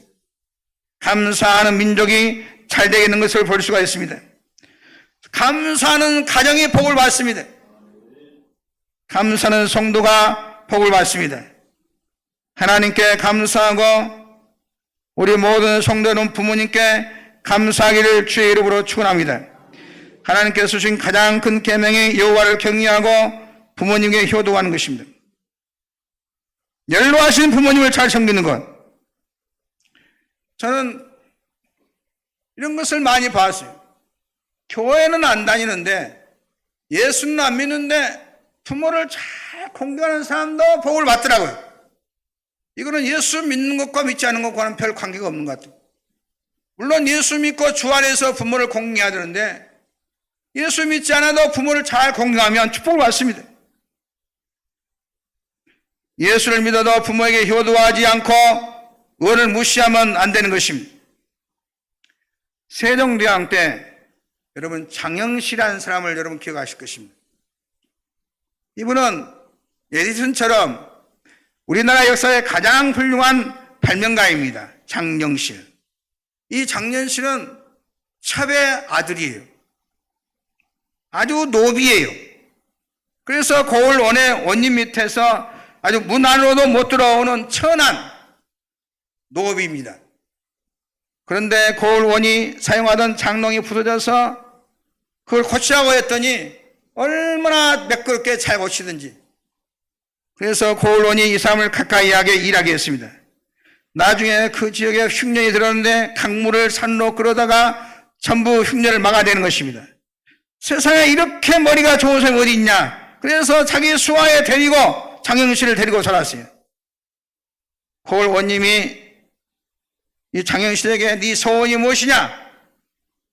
감사하는 민족이 잘 되겠는 것을 볼 수가 있습니다. 감사하는 가정이 복을 받습니다. 감사하는 성도가 복을 받습니다. 하나님께 감사하고 우리 모든 성도는 부모님께 감사하기를 주의 이름으로 축원합니다. 하나님께서 주신 가장 큰 계명이 여호와를 경외하고 부모님께 효도하는 것입니다. 연로하신 부모님을 잘 섬기는 것. 저는 이런 것을 많이 봤어요. 교회는 안 다니는데 예수는 안 믿는데 부모를 잘 공경하는 사람도 복을 받더라고요. 이거는 예수 믿는 것과 믿지 않는 것과는 별 관계가 없는 것 같아요. 물론 예수 믿고 주 안에서 부모를 공경해야 되는데 예수 믿지 않아도 부모를 잘 공경하면 축복을 받습니다. 예수를 믿어도 부모에게 효도하지 않고 의를 무시하면 안 되는 것입니다. 세종대왕 때 여러분 장영실이라는 사람을 여러분 기억하실 것입니다. 이분은 에디슨처럼 우리나라 역사의 가장 훌륭한 발명가입니다. 장영실. 이 장영실은 첩의 아들이에요. 아주 노비예요. 그래서 고을 원의 원님 밑에서 아주 문 안으로도 못 들어오는 천한 노비입니다. 그런데 고을 원이 사용하던 장롱이 부서져서 그걸 고치라고 했더니 얼마나 매끄럽게 잘 고치든지. 그래서 고을 원이 이 사람을 가까이 하게 일하게 했습니다. 나중에 그 지역에 흉년이 들었는데 강물을 산로 끌어다가 전부 흉년을 막아내는 것입니다. 세상에 이렇게 머리가 좋은 사람이 어디 있냐. 그래서 자기 수하에 데리고 장영실을 데리고 살았어요. 고을 원님이 이 장영실에게 네 소원이 무엇이냐?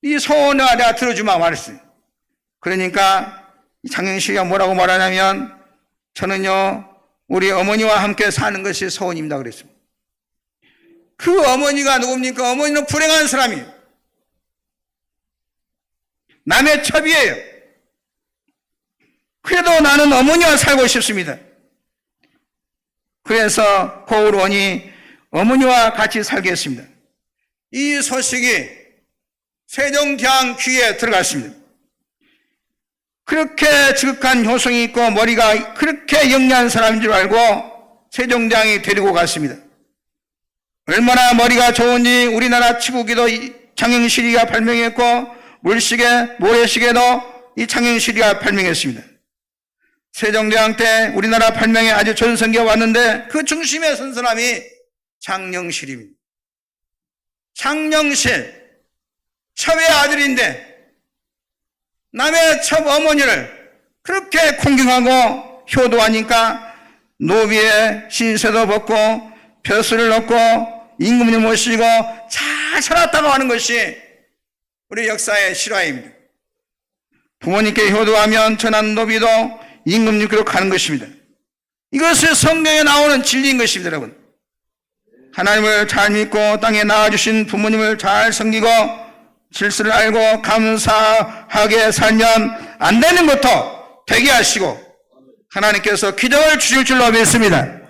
네 소원을 내가 들어주마 말했어요. 그러니까 장영실이 뭐라고 말하냐면 저는요 우리 어머니와 함께 사는 것이 소원입니다 그랬습니다. 그 어머니가 누굽니까? 어머니는 불행한 사람이에요. 남의 첩이에요. 그래도 나는 어머니와 살고 싶습니다. 그래서 고을 원이 어머니와 같이 살겠습니다. 이 소식이 세종대왕 귀에 들어갔습니다. 그렇게 지극한 효성이 있고 머리가 그렇게 영리한 사람인 줄 알고 세종대왕이 데리고 갔습니다. 얼마나 머리가 좋은지 우리나라 치국기도 장영실이가 발명했고 물시계, 모래시계도 이 장영실이가 발명했습니다. 세종대왕 때 우리나라 발명에 아주 전성기가 왔는데 그 중심에 선 사람이 장영실입니다. 장영실, 첩의 아들인데 남의 첩 어머니를 그렇게 공경하고 효도하니까 노비의 신세도 벗고 벼슬을 얻고 임금님 모시고 잘 살았다고 하는 것이 우리 역사의 실화입니다. 부모님께 효도하면 천한 노비도 임금님께로 가는 것입니다. 이것이 성경에 나오는 진리인 것입니다, 여러분. 하나님을 잘 믿고 땅에 낳아주신 부모님을 잘 섬기고 질서를 알고 감사하게 살면 안 되는 것도 되게 하시고 하나님께서 기적을 주실 줄로 믿습니다.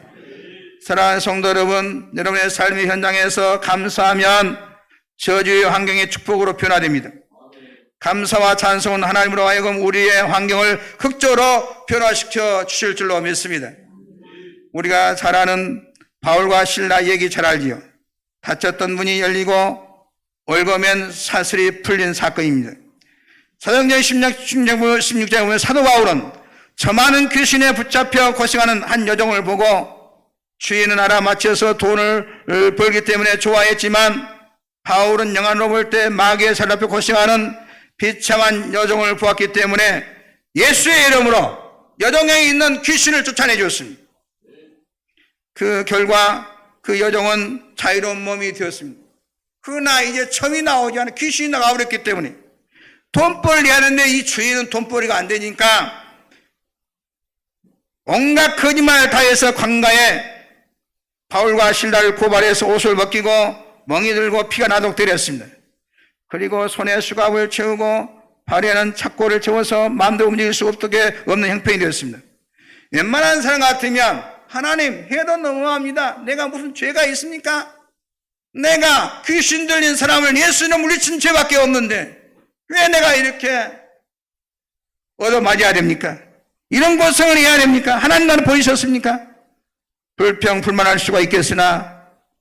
사랑하는 성도 여러분, 여러분의 삶의 현장에서 감사하면 저주의 환경이 축복으로 변화됩니다. 감사와 찬송은 하나님으로 하여금 우리의 환경을 극적으로 변화시켜 주실 줄로 믿습니다. 우리가 잘 아는 바울과 실라 얘기 잘 알지요. 닫혔던 문이 열리고 얽어맨 사슬이 풀린 사건입니다. 사도행전 16장에 보면 사도 바울은 저 많은 귀신에 붙잡혀 고생하는 한 여종을 보고 주인은 알아맞혀서 돈을 벌기 때문에 좋아했지만 바울은 영안으로 볼 때 마귀에 사로잡혀 고생하는 비참한 여종을 보았기 때문에 예수의 이름으로 여종에 있는 귀신을 쫓아내 줬습니다. 그 결과 그 여종은 자유로운 몸이 되었습니다. 그러나 이제 첨이 나오지 않아 귀신이 나가버렸기 때문에 돈벌이 하는데 이 주인은 돈벌이가 안 되니까 온갖 거짓말을 다해서 관가에 바울과 실라를 고발해서 옷을 벗기고 멍이 들고 피가 나도록 때렸습니다. 그리고 손에 수갑을 채우고 발에는 착고를 채워서 마음대로 움직일 수 없는 형편이 되었습니다. 웬만한 사람 같으면 하나님 해도 너무합니다. 내가 무슨 죄가 있습니까? 내가 귀신 들린 사람을 예수는 물리친 죄밖에 없는데 왜 내가 이렇게 얻어맞아야 됩니까? 이런 고생을 해야 됩니까? 하나님과는 보이셨습니까? 불평 불만할 수가 있겠으나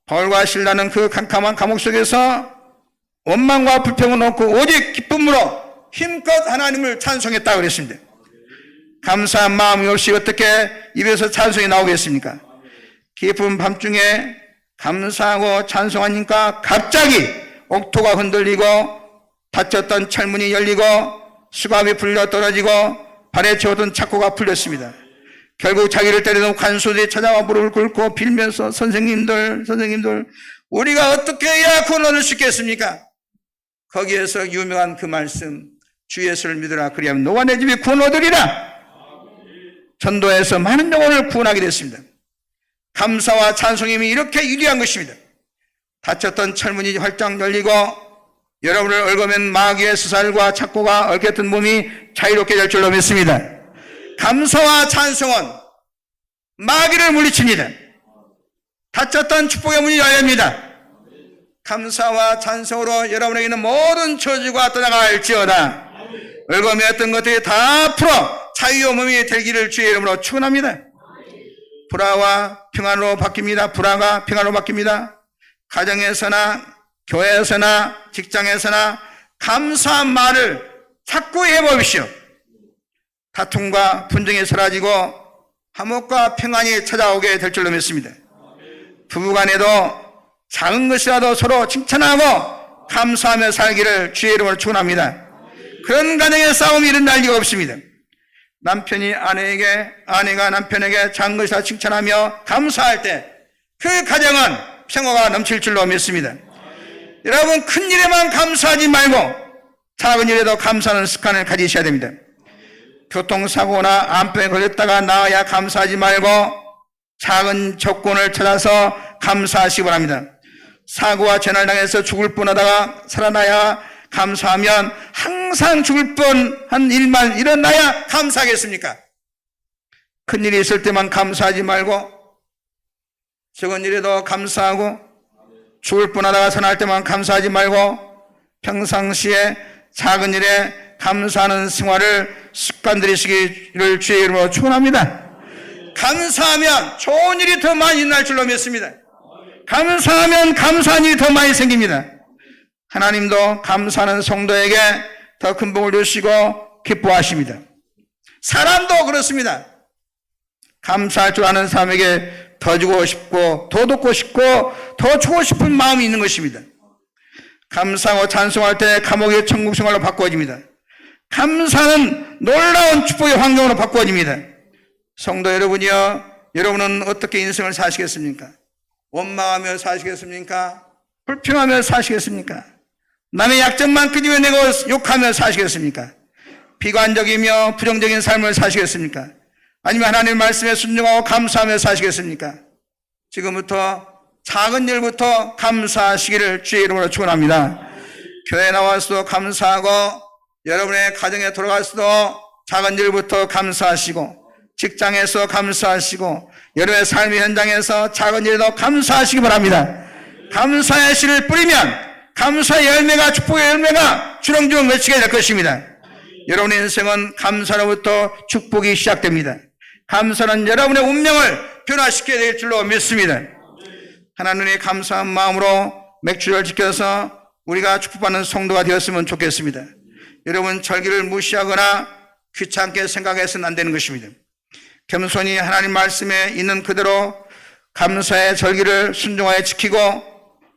바울과 실라는 그 캄캄한 감옥 속에서 원망과 불평을 놓고 오직 기쁨으로 힘껏 하나님을 찬송했다고 그랬습니다. 감사한 마음이 없이 어떻게 입에서 찬송이 나오겠습니까? 깊은 밤중에 감사하고 찬송하니까 갑자기 옥토가 흔들리고 닫혔던 철문이 열리고 수갑이 풀려 떨어지고 발에 채웠던 착고가 풀렸습니다. 결국 자기를 때리는 관수들이 찾아와 무릎을 꿇고 빌면서 선생님들 우리가 어떻게 해야 구원 얻을 수 있겠습니까? 거기에서 유명한 그 말씀 주 예수를 믿으라 그리하면 너와 내 집이 구원 얻으리라. 전도에서 많은 영혼을 구원하게 됐습니다. 감사와 찬송임이 이렇게 유리한 것입니다. 닫혔던 철문이 활짝 열리고 여러분을 얽어맨 마귀의 수살과 착고가 얽혔던 몸이 자유롭게 될 줄로 믿습니다. 감사와 찬송은 마귀를 물리칩니다. 닫혔던 축복의 문이 열립니다. 감사와 찬송으로 여러분에게 있는 모든 저주가 떠나갈지어다. 얽어매었던 것들이 다 풀어 자유의 몸이 되기를 주의 이름으로 축원합니다. 불화와 평안으로 바뀝니다. 불화가 평안으로 바뀝니다. 가정에서나 교회에서나 직장에서나 감사한 말을 자꾸 해보십시오. 다툼과 분쟁이 사라지고 화목과 평안이 찾아오게 될 줄로 믿습니다. 부부간에도 작은 것이라도 서로 칭찬하고 감사하며 살기를 주의 이름으로 축원합니다. 그런 가정의 싸움이 일어날 리가 없습니다. 남편이 아내에게, 아내가 남편에게 작은 것이라 칭찬하며 감사할 때 그 가정은 평화가 넘칠 줄로 믿습니다. 여러분, 큰 일에만 감사하지 말고 작은 일에도 감사하는 습관을 가지셔야 됩니다. 교통사고나 암병에 걸렸다가 나아야 감사하지 말고 작은 조건을 찾아서 감사하시기 바랍니다. 사고와 재난을 당해서 죽을 뻔하다가 살아나야 감사하면 항상 죽을 뻔한 일만 일어나야 감사하겠습니까? 큰일이 있을 때만 감사하지 말고 적은 일에도 감사하고 죽을 뻔하다가 살아날 때만 감사하지 말고 평상시에 작은 일에 감사하는 생활을 습관 들이시기를 주의 이름으로 축원합니다. 감사하면 좋은 일이 더 많이 일어날 줄로 믿습니다. 감사하면 감사한 일이 더 많이 생깁니다. 하나님도 감사하는 성도에게 더 큰 복을 주시고 기뻐하십니다. 사람도 그렇습니다. 감사할 줄 아는 사람에게 더 주고 싶고 더 돕고 싶고 더 주고 싶은 마음이 있는 것입니다. 감사하고 찬송할 때 감옥의 천국 생활로 바꾸어집니다. 감사는 놀라운 축복의 환경으로 바꾸어집니다. 성도 여러분이요, 여러분은 어떻게 인생을 사시겠습니까? 원망하며 사시겠습니까? 불평하며 사시겠습니까? 남의 약점만 끄집어내고 욕하며 사시겠습니까? 비관적이며 부정적인 삶을 사시겠습니까? 아니면 하나님의 말씀에 순종하고 감사하며 사시겠습니까? 지금부터 작은 일부터 감사하시기를 주의 이름으로 축원합니다. 교회에 나와서도 감사하고 여러분의 가정에 돌아가서도 작은 일부터 감사하시고 직장에서 감사하시고 여러분의 삶의 현장에서 작은 일도 감사하시기 바랍니다. 감사의 씨를 뿌리면 감사의 열매가, 축복의 열매가 주렁주렁 맺히게 될 것입니다. 여러분의 인생은 감사로부터 축복이 시작됩니다. 감사는 여러분의 운명을 변화시켜야 될 줄로 믿습니다. 하나님의 감사한 마음으로 맥주를 지켜서 우리가 축복받는 성도가 되었으면 좋겠습니다. 여러분, 절기를 무시하거나 귀찮게 생각해서는 안 되는 것입니다. 겸손히 하나님 말씀에 있는 그대로 감사의 절기를 순종하여 지키고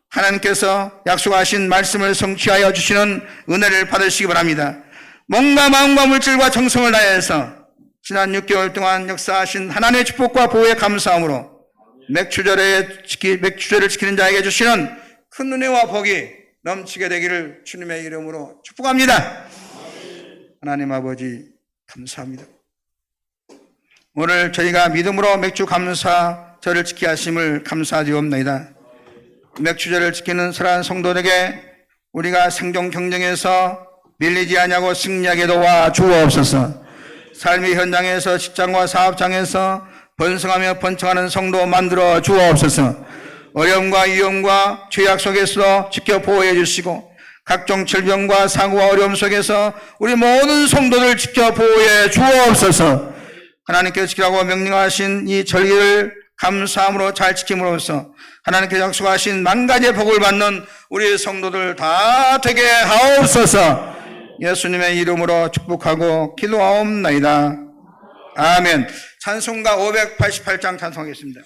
하나님께서 약속하신 말씀을 성취하여 주시는 은혜를 받으시기 바랍니다. 몸과 마음과 물질과 정성을 다해서 지난 6개월 동안 역사하신 하나님의 축복과 보호에 감사함으로 맥주절을 지키는 자에게 주시는 큰 은혜와 복이 넘치게 되기를 주님의 이름으로 축복합니다. 하나님 아버지 감사합니다. 오늘 저희가 믿음으로 맥주 감사절을 지키게 하심을 감사드리옵나이다. 맥주절을 지키는 사랑하는 성도들에게 우리가 생존 경쟁에서 밀리지 아니하고 승리하게 도와 주옵소서. 삶의 현장에서 직장과 사업장에서 번성하며 번창하는 성도 만들어 주옵소서. 어려움과 위험과 죄악 속에서도 지켜 보호해 주시고 각종 질병과 사고와 어려움 속에서 우리 모든 성도를 지켜 보호해 주옵소서. 하나님께서 지키라고 명령하신 이 절기를 감사함으로 잘 지킴으로써 하나님께서 약속하신 만 가지의 복을 받는 우리 성도들 다 되게 하옵소서. 예수님의 이름으로 축복하고 기도하옵나이다. 아멘. 찬송가 588장 찬송하겠습니다.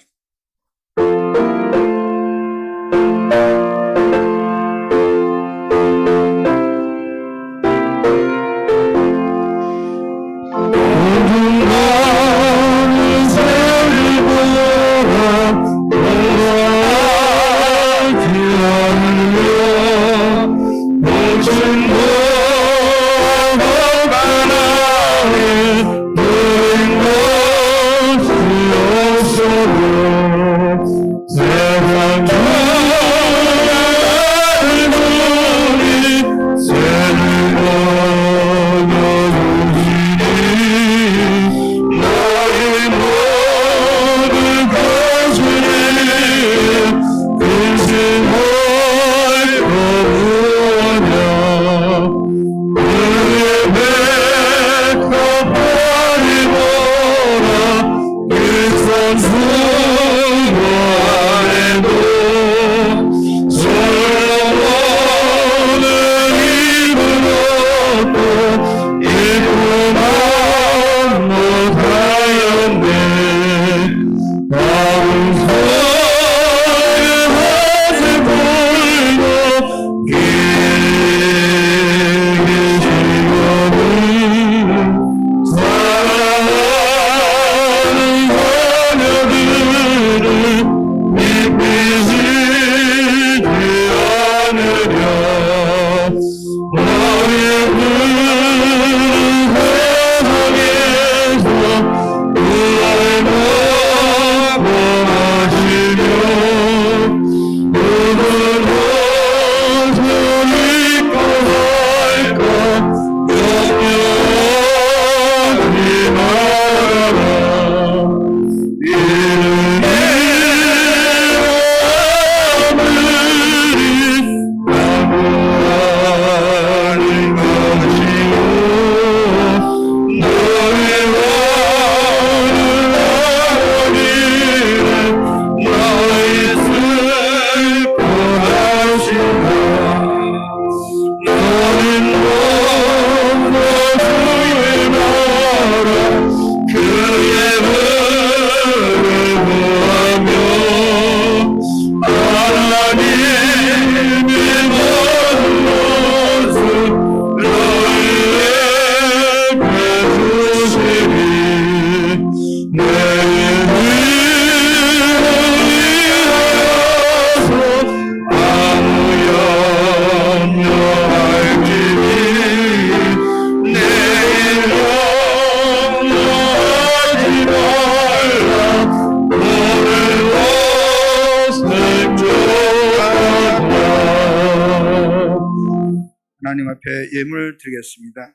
하나님 앞에 예물 드리겠습니다.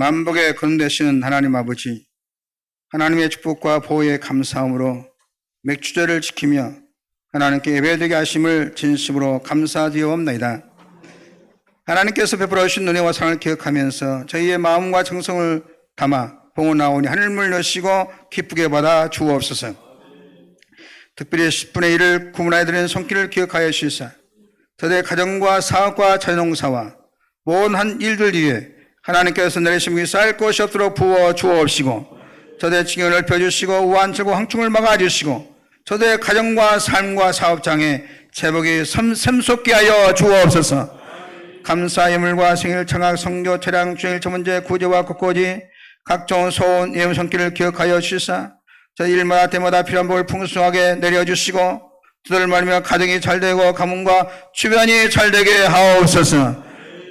만복에 건대시는 하나님 아버지, 하나님의 축복과 보호에 감사함으로 맥주제를 지키며 하나님께 예배드리게 하심을 진심으로 감사드리옵나이다. 하나님께서 베풀어 주신 은혜와 사랑을 기억하면서 저희의 마음과 정성을 담아 봉헌하오니 하늘문을 여시고 기쁘게 받아 주옵소서. 특별히 10분의 1을 구분하여 드리는 손길을 기억하여 주시사 저들의 가정과 사업과 자녀농사와 모든 일들 위에 하나님께서 내리신 이 쌓일 것이 없도록 부어 주옵시고 저들의 징역을 넓혀주시고 우한철과 황충을 막아주시고 저들의 가정과 삶과 사업장에 제복이 샘솟게 하여 주옵소서. 감사 예물과 생일 청각 성교 차량 주일 저문제 구제와 곳곳이 각종 소원 예물 손길을 기억하여 주시사 저희 일마다 때마다 필요한 복을 풍성하게 내려주시고 저들 말미암아 가정이 잘되고 가문과 주변이 잘되게 하옵소서.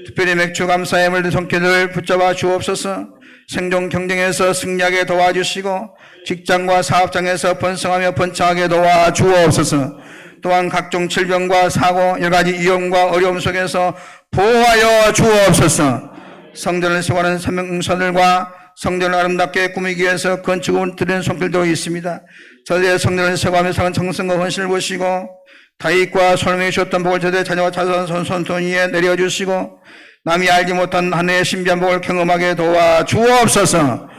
특별히 맥주 감사 예물들 손길을 붙잡아 주옵소서. 생존 경쟁에서 승리하게 도와주시고 직장과 사업장에서 번성하며 번창하게 도와주옵소서. 또한 각종 질병과 사고 여러가지 위험과 어려움 속에서 보호하여 주옵소서. 성전을 세워가는 사명응사들과 성전을 아름답게 꾸미기 위해서 건축을 드리는 손길도 있습니다. 저들의 성전을 세워가면서 정성과 헌신을 보시고 다윗과 솔로몬이 주셨던 복을 저들의 자녀와 자손 손손 위에 내려주시고 남이 알지 못한 하늘의 신비한 복을 경험하게 도와 주옵소서.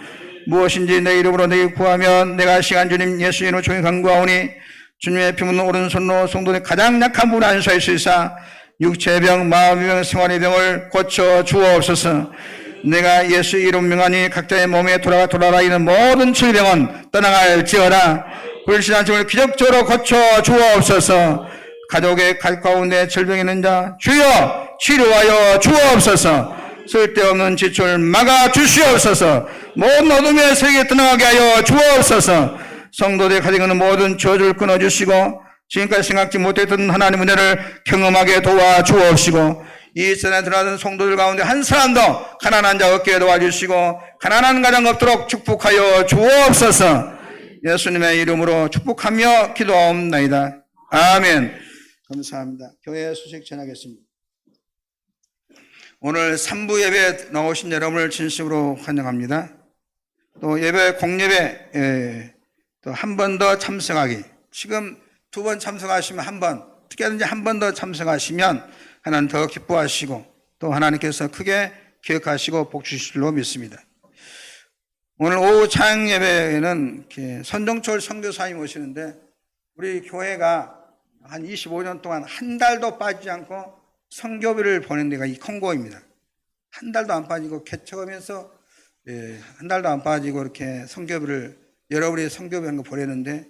무엇인지 내 이름으로 내게 구하면 내가 시간 주님 예수 이름으로 종이 간구하오니 주님의 피묻는 오른손으로 성도의 가장 약한 분을 안수할 수 있사 육체의 병, 마음의 병, 생활의 병을 고쳐 주옵소서. 내가 예수 이름 명하니 각자의 몸에 돌아라 있는 모든 질병은 떠나갈지어다. 불신한 증을 기적적으로 고쳐 주옵소서. 가족의 가운데 질병이 있는 자 주여 치료하여 주옵소서. 쓸데없는 지출 막아 주시옵소서. 모든 어둠의 세계에 떠나가게 하여 주옵소서. 성도들의 가지고 있는 모든 저주를 끊어주시고 지금까지 생각지 못했던 하나님의 은혜를 경험하게 도와주옵시고 이 시간에 들어가는 성도들 가운데 한 사람도 가난한 자 없게 도와주시고 가난한 가정 없도록 축복하여 주옵소서. 예수님의 이름으로 축복하며 기도하옵나이다. 아멘. 감사합니다. 교회 소식 전하겠습니다. 오늘 3부 예배 나오신 여러분을 진심으로 환영합니다. 또 예배 공예배
또 한 번 더 참석하기. 지금 2번 참석하시면 한 번, 어떻게든지 한 번 더 참석하시면 하나님 더 기뻐하시고 또 하나님께서 크게 기억하시고 복 주실 줄로 믿습니다. 오늘 오후 찬양 예배에는 이렇게 선종철 선교사님 오시는데 우리 교회가 한 25년 동안 한 달도 빠지지 않고 선교비를 보낸 데가 이 콩고입니다. 한 달도 안 빠지고 개척하면서 한 달도 안 빠지고 이렇게 선교비를 여러분이 선교비 한 거 보내는데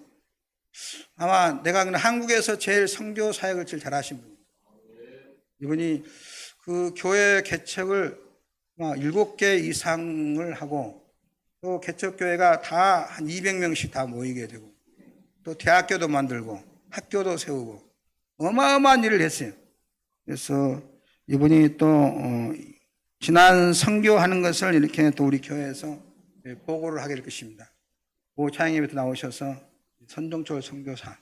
아마 내가 그냥 한국에서 제일 선교 사역을 제일 잘하신 분이에요. 이분이 그 교회 개척을 7개 이상을 하고 또 개척교회가 다 한 200명씩 다 모이게 되고 또 대학교도 만들고 학교도 세우고 어마어마한 일을 했어요. 그래서 이분이 또 지난 선교하는 것을 이렇게 또 우리 교회에서 보고를 하게 될 것입니다. 오후 찬양 예배도 나오셔서 선종철 선교사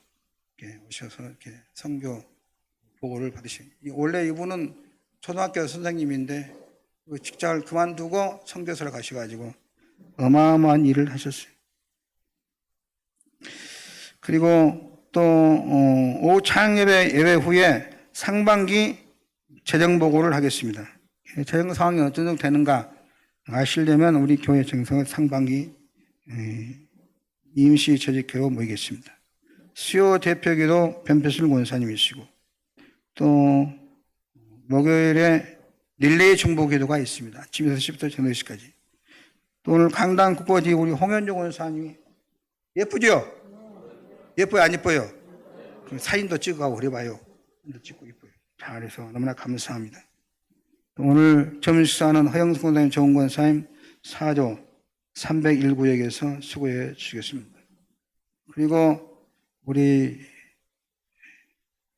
이렇게 오셔서 이렇게 선교 보고를 받으시고 원래 이분은 초등학교 선생님인데 그 직장을 그만두고 선교사를 가셔가지고 어마어마한 일을 하셨어요. 그리고 또 오후 찬양 예배 후에 상반기 재정 보고를 하겠습니다. 재정 상황이 어떤 정도 되는가 아시려면 우리 교회 정상 상반기 임시 재직회로 모이겠습니다. 수요 대표기도 변표슬 권사님이시고 또 목요일에 릴레이 중보기도가 있습니다. 아침 6시부터 저녁 10시까지. 또 오늘 강당 국보지 우리 홍현종 권사님이 예쁘죠? 예뻐요 안 예뻐요? 그럼 사진도 찍어가고 그래봐요. 사진도 찍고 예뻐요. 잘해서 너무나 감사합니다. 오늘 점심식사는 허영수 권사님, 정훈 권사님 4조 301구역에서 수고해 주시겠습니다. 그리고 우리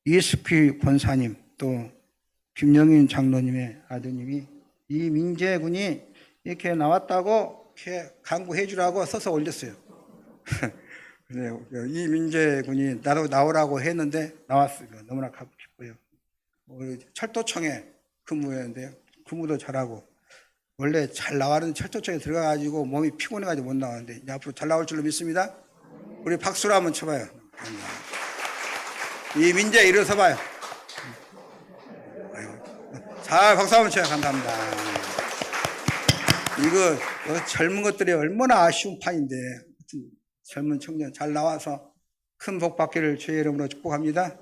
이스피 권사님 또 김영인 장로님의 아드님이 이민재 군이 이렇게 나왔다고 이렇게 강구해 주라고 써서 올렸어요. 이민재 군이 나도 나오라고 했는데 나왔어요. 너무나 기뻐요. 우리 철도청에 근무했는데 근무도 잘하고 원래 잘 나가는 철도청에 들어가가지고 몸이 피곤해가지고 못 나왔는데 이제 앞으로 잘 나올 줄로 믿습니다. 우리 박수로 한번 쳐봐요. 이민재 일어서 봐요. 잘 박수 한번 쳐요. 감사합니다. 이거 젊은 것들이 얼마나 아쉬운 판인데 젊은 청년 잘 나와서 큰 복 받기를 주의 이름으로 축복합니다.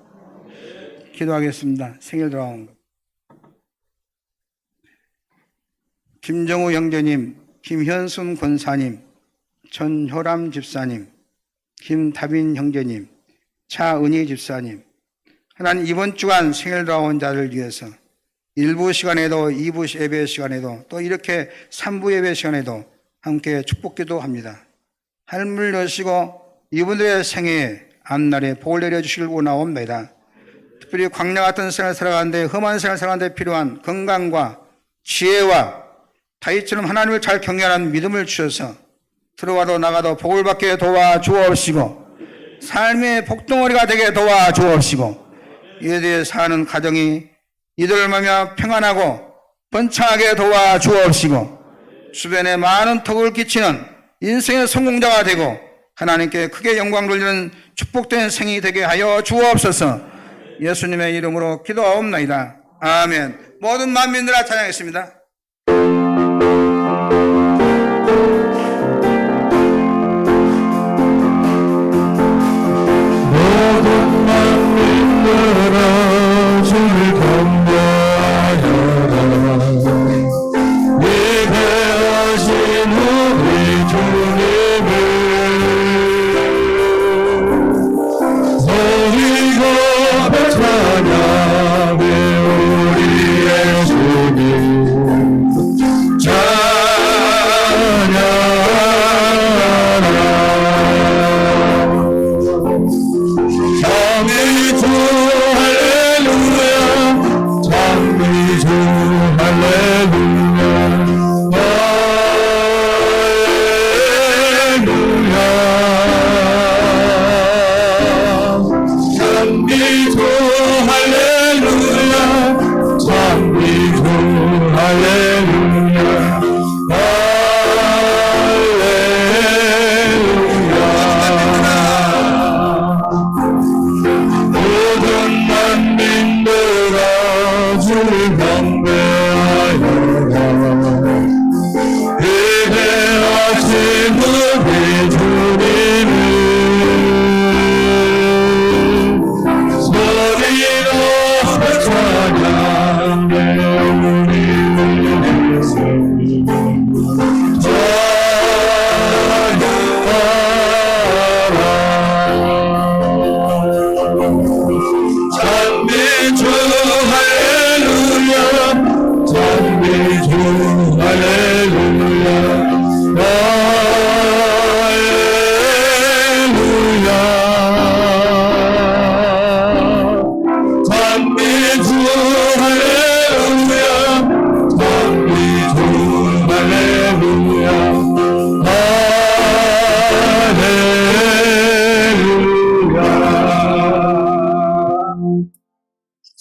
기도하겠습니다. 생일 돌아온 것. 김정우 형제님, 김현순 권사님, 전효람 집사님, 김다빈 형제님, 차은희 집사님, 하나님 이번 주간 생일 돌아온 자를 위해서 1부 시간에도 2부 예배 시간에도 또 이렇게 3부 예배 시간에도 함께 축복기도 합니다. 하늘 여시고 이분들의 생애에 앞날에 복을 내려주시길 원하옵나이다. 특별히 광야 같은 생활을 살아가는데 험한 생활을 살아가는데 필요한 건강과 지혜와 다윗처럼 하나님을 잘 경외하는 믿음을 주셔서 들어와도 나가도 복을 받게 도와주옵시고 삶의 복덩어리가 되게 도와주옵시고 이에 대해 사는 가정이 이들을 말미암아 평안하고 번창하게 도와주옵시고 주변에 많은 덕을 끼치는 인생의 성공자가 되고 하나님께 크게 영광 돌리는 축복된 생이 되게 하여 주옵소서. 예수님의 이름으로 기도하옵나이다. 아멘. 모든 만민들아 찬양했습니다.
모든 만민들아 주를 경배하여라. 위대하신 우리 주님을 너희가 찬양해. 우리 예수님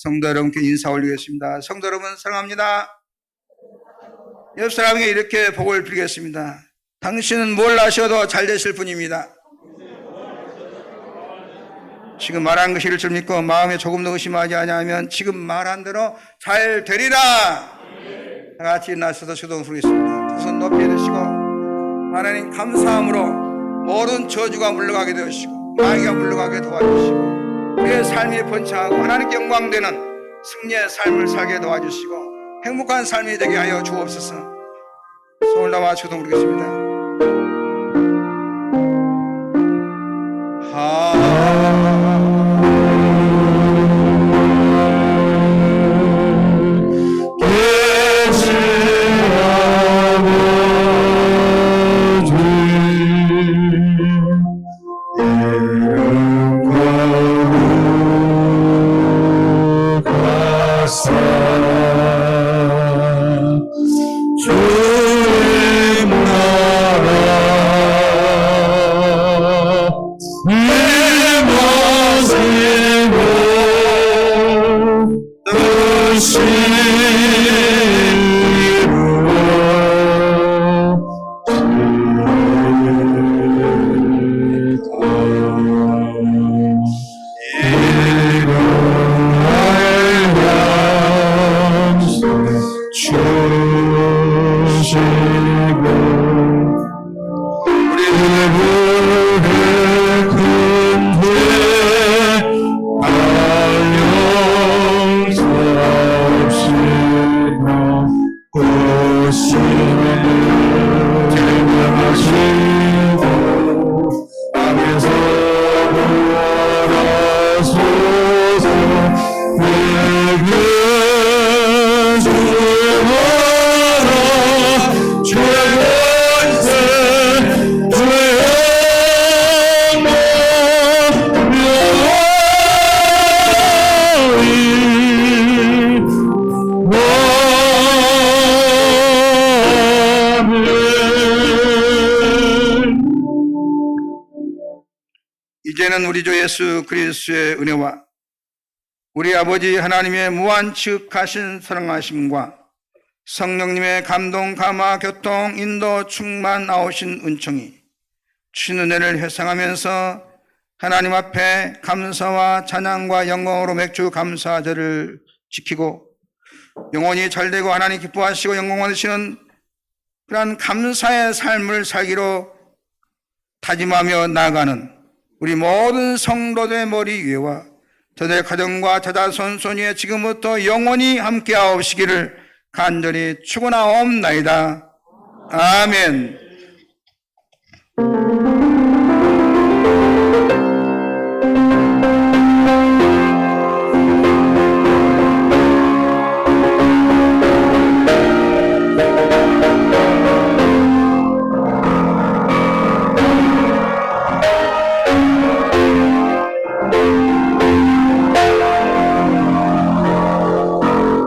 성도 여러분께 인사 올리겠습니다. 성도 여러분 사랑합니다. 옆 사람에게 이렇게 복을 빌겠습니다. 당신은 뭘 하셔도 잘 되실 분입니다. 지금 말한 것이 이를 줄 믿고 마음에 조금도 의심하지 아니하면 지금 말한 대로 잘 되리라. 다 같이 나서서 수동 부르겠습니다. 두 손 높이 드시고 하나님 감사함으로 모든 저주가 물러가게 되시고 마귀가 물러가게 도와주시고 우리의 삶이 번창하고 하나님께 영광되는 승리의 삶을 살게 도와주시고 행복한 삶이 되게 하여 주옵소서. 손을 담아 수동 부르겠습니다. 이제는 우리 주 예수 그리스도의 은혜와 우리 아버지 하나님의 무한 지극하신 사랑하심과 성령님의 감동, 감화, 교통, 인도, 충만하오신 은총이 주신 은혜를 회상하면서 하나님 앞에 감사와 찬양과 영광으로 맥주 감사절을 지키고 영원히 잘되고 하나님 기뻐하시고 영광 받으시는 그러한 감사의 삶을 살기로 다짐하며 나아가는 우리 모든 성도들의 머리 위에와 저들의 가정과 자자손 손위에 지금부터 영원히 함께하옵시기를 간절히 축원하옵나이다. 아멘.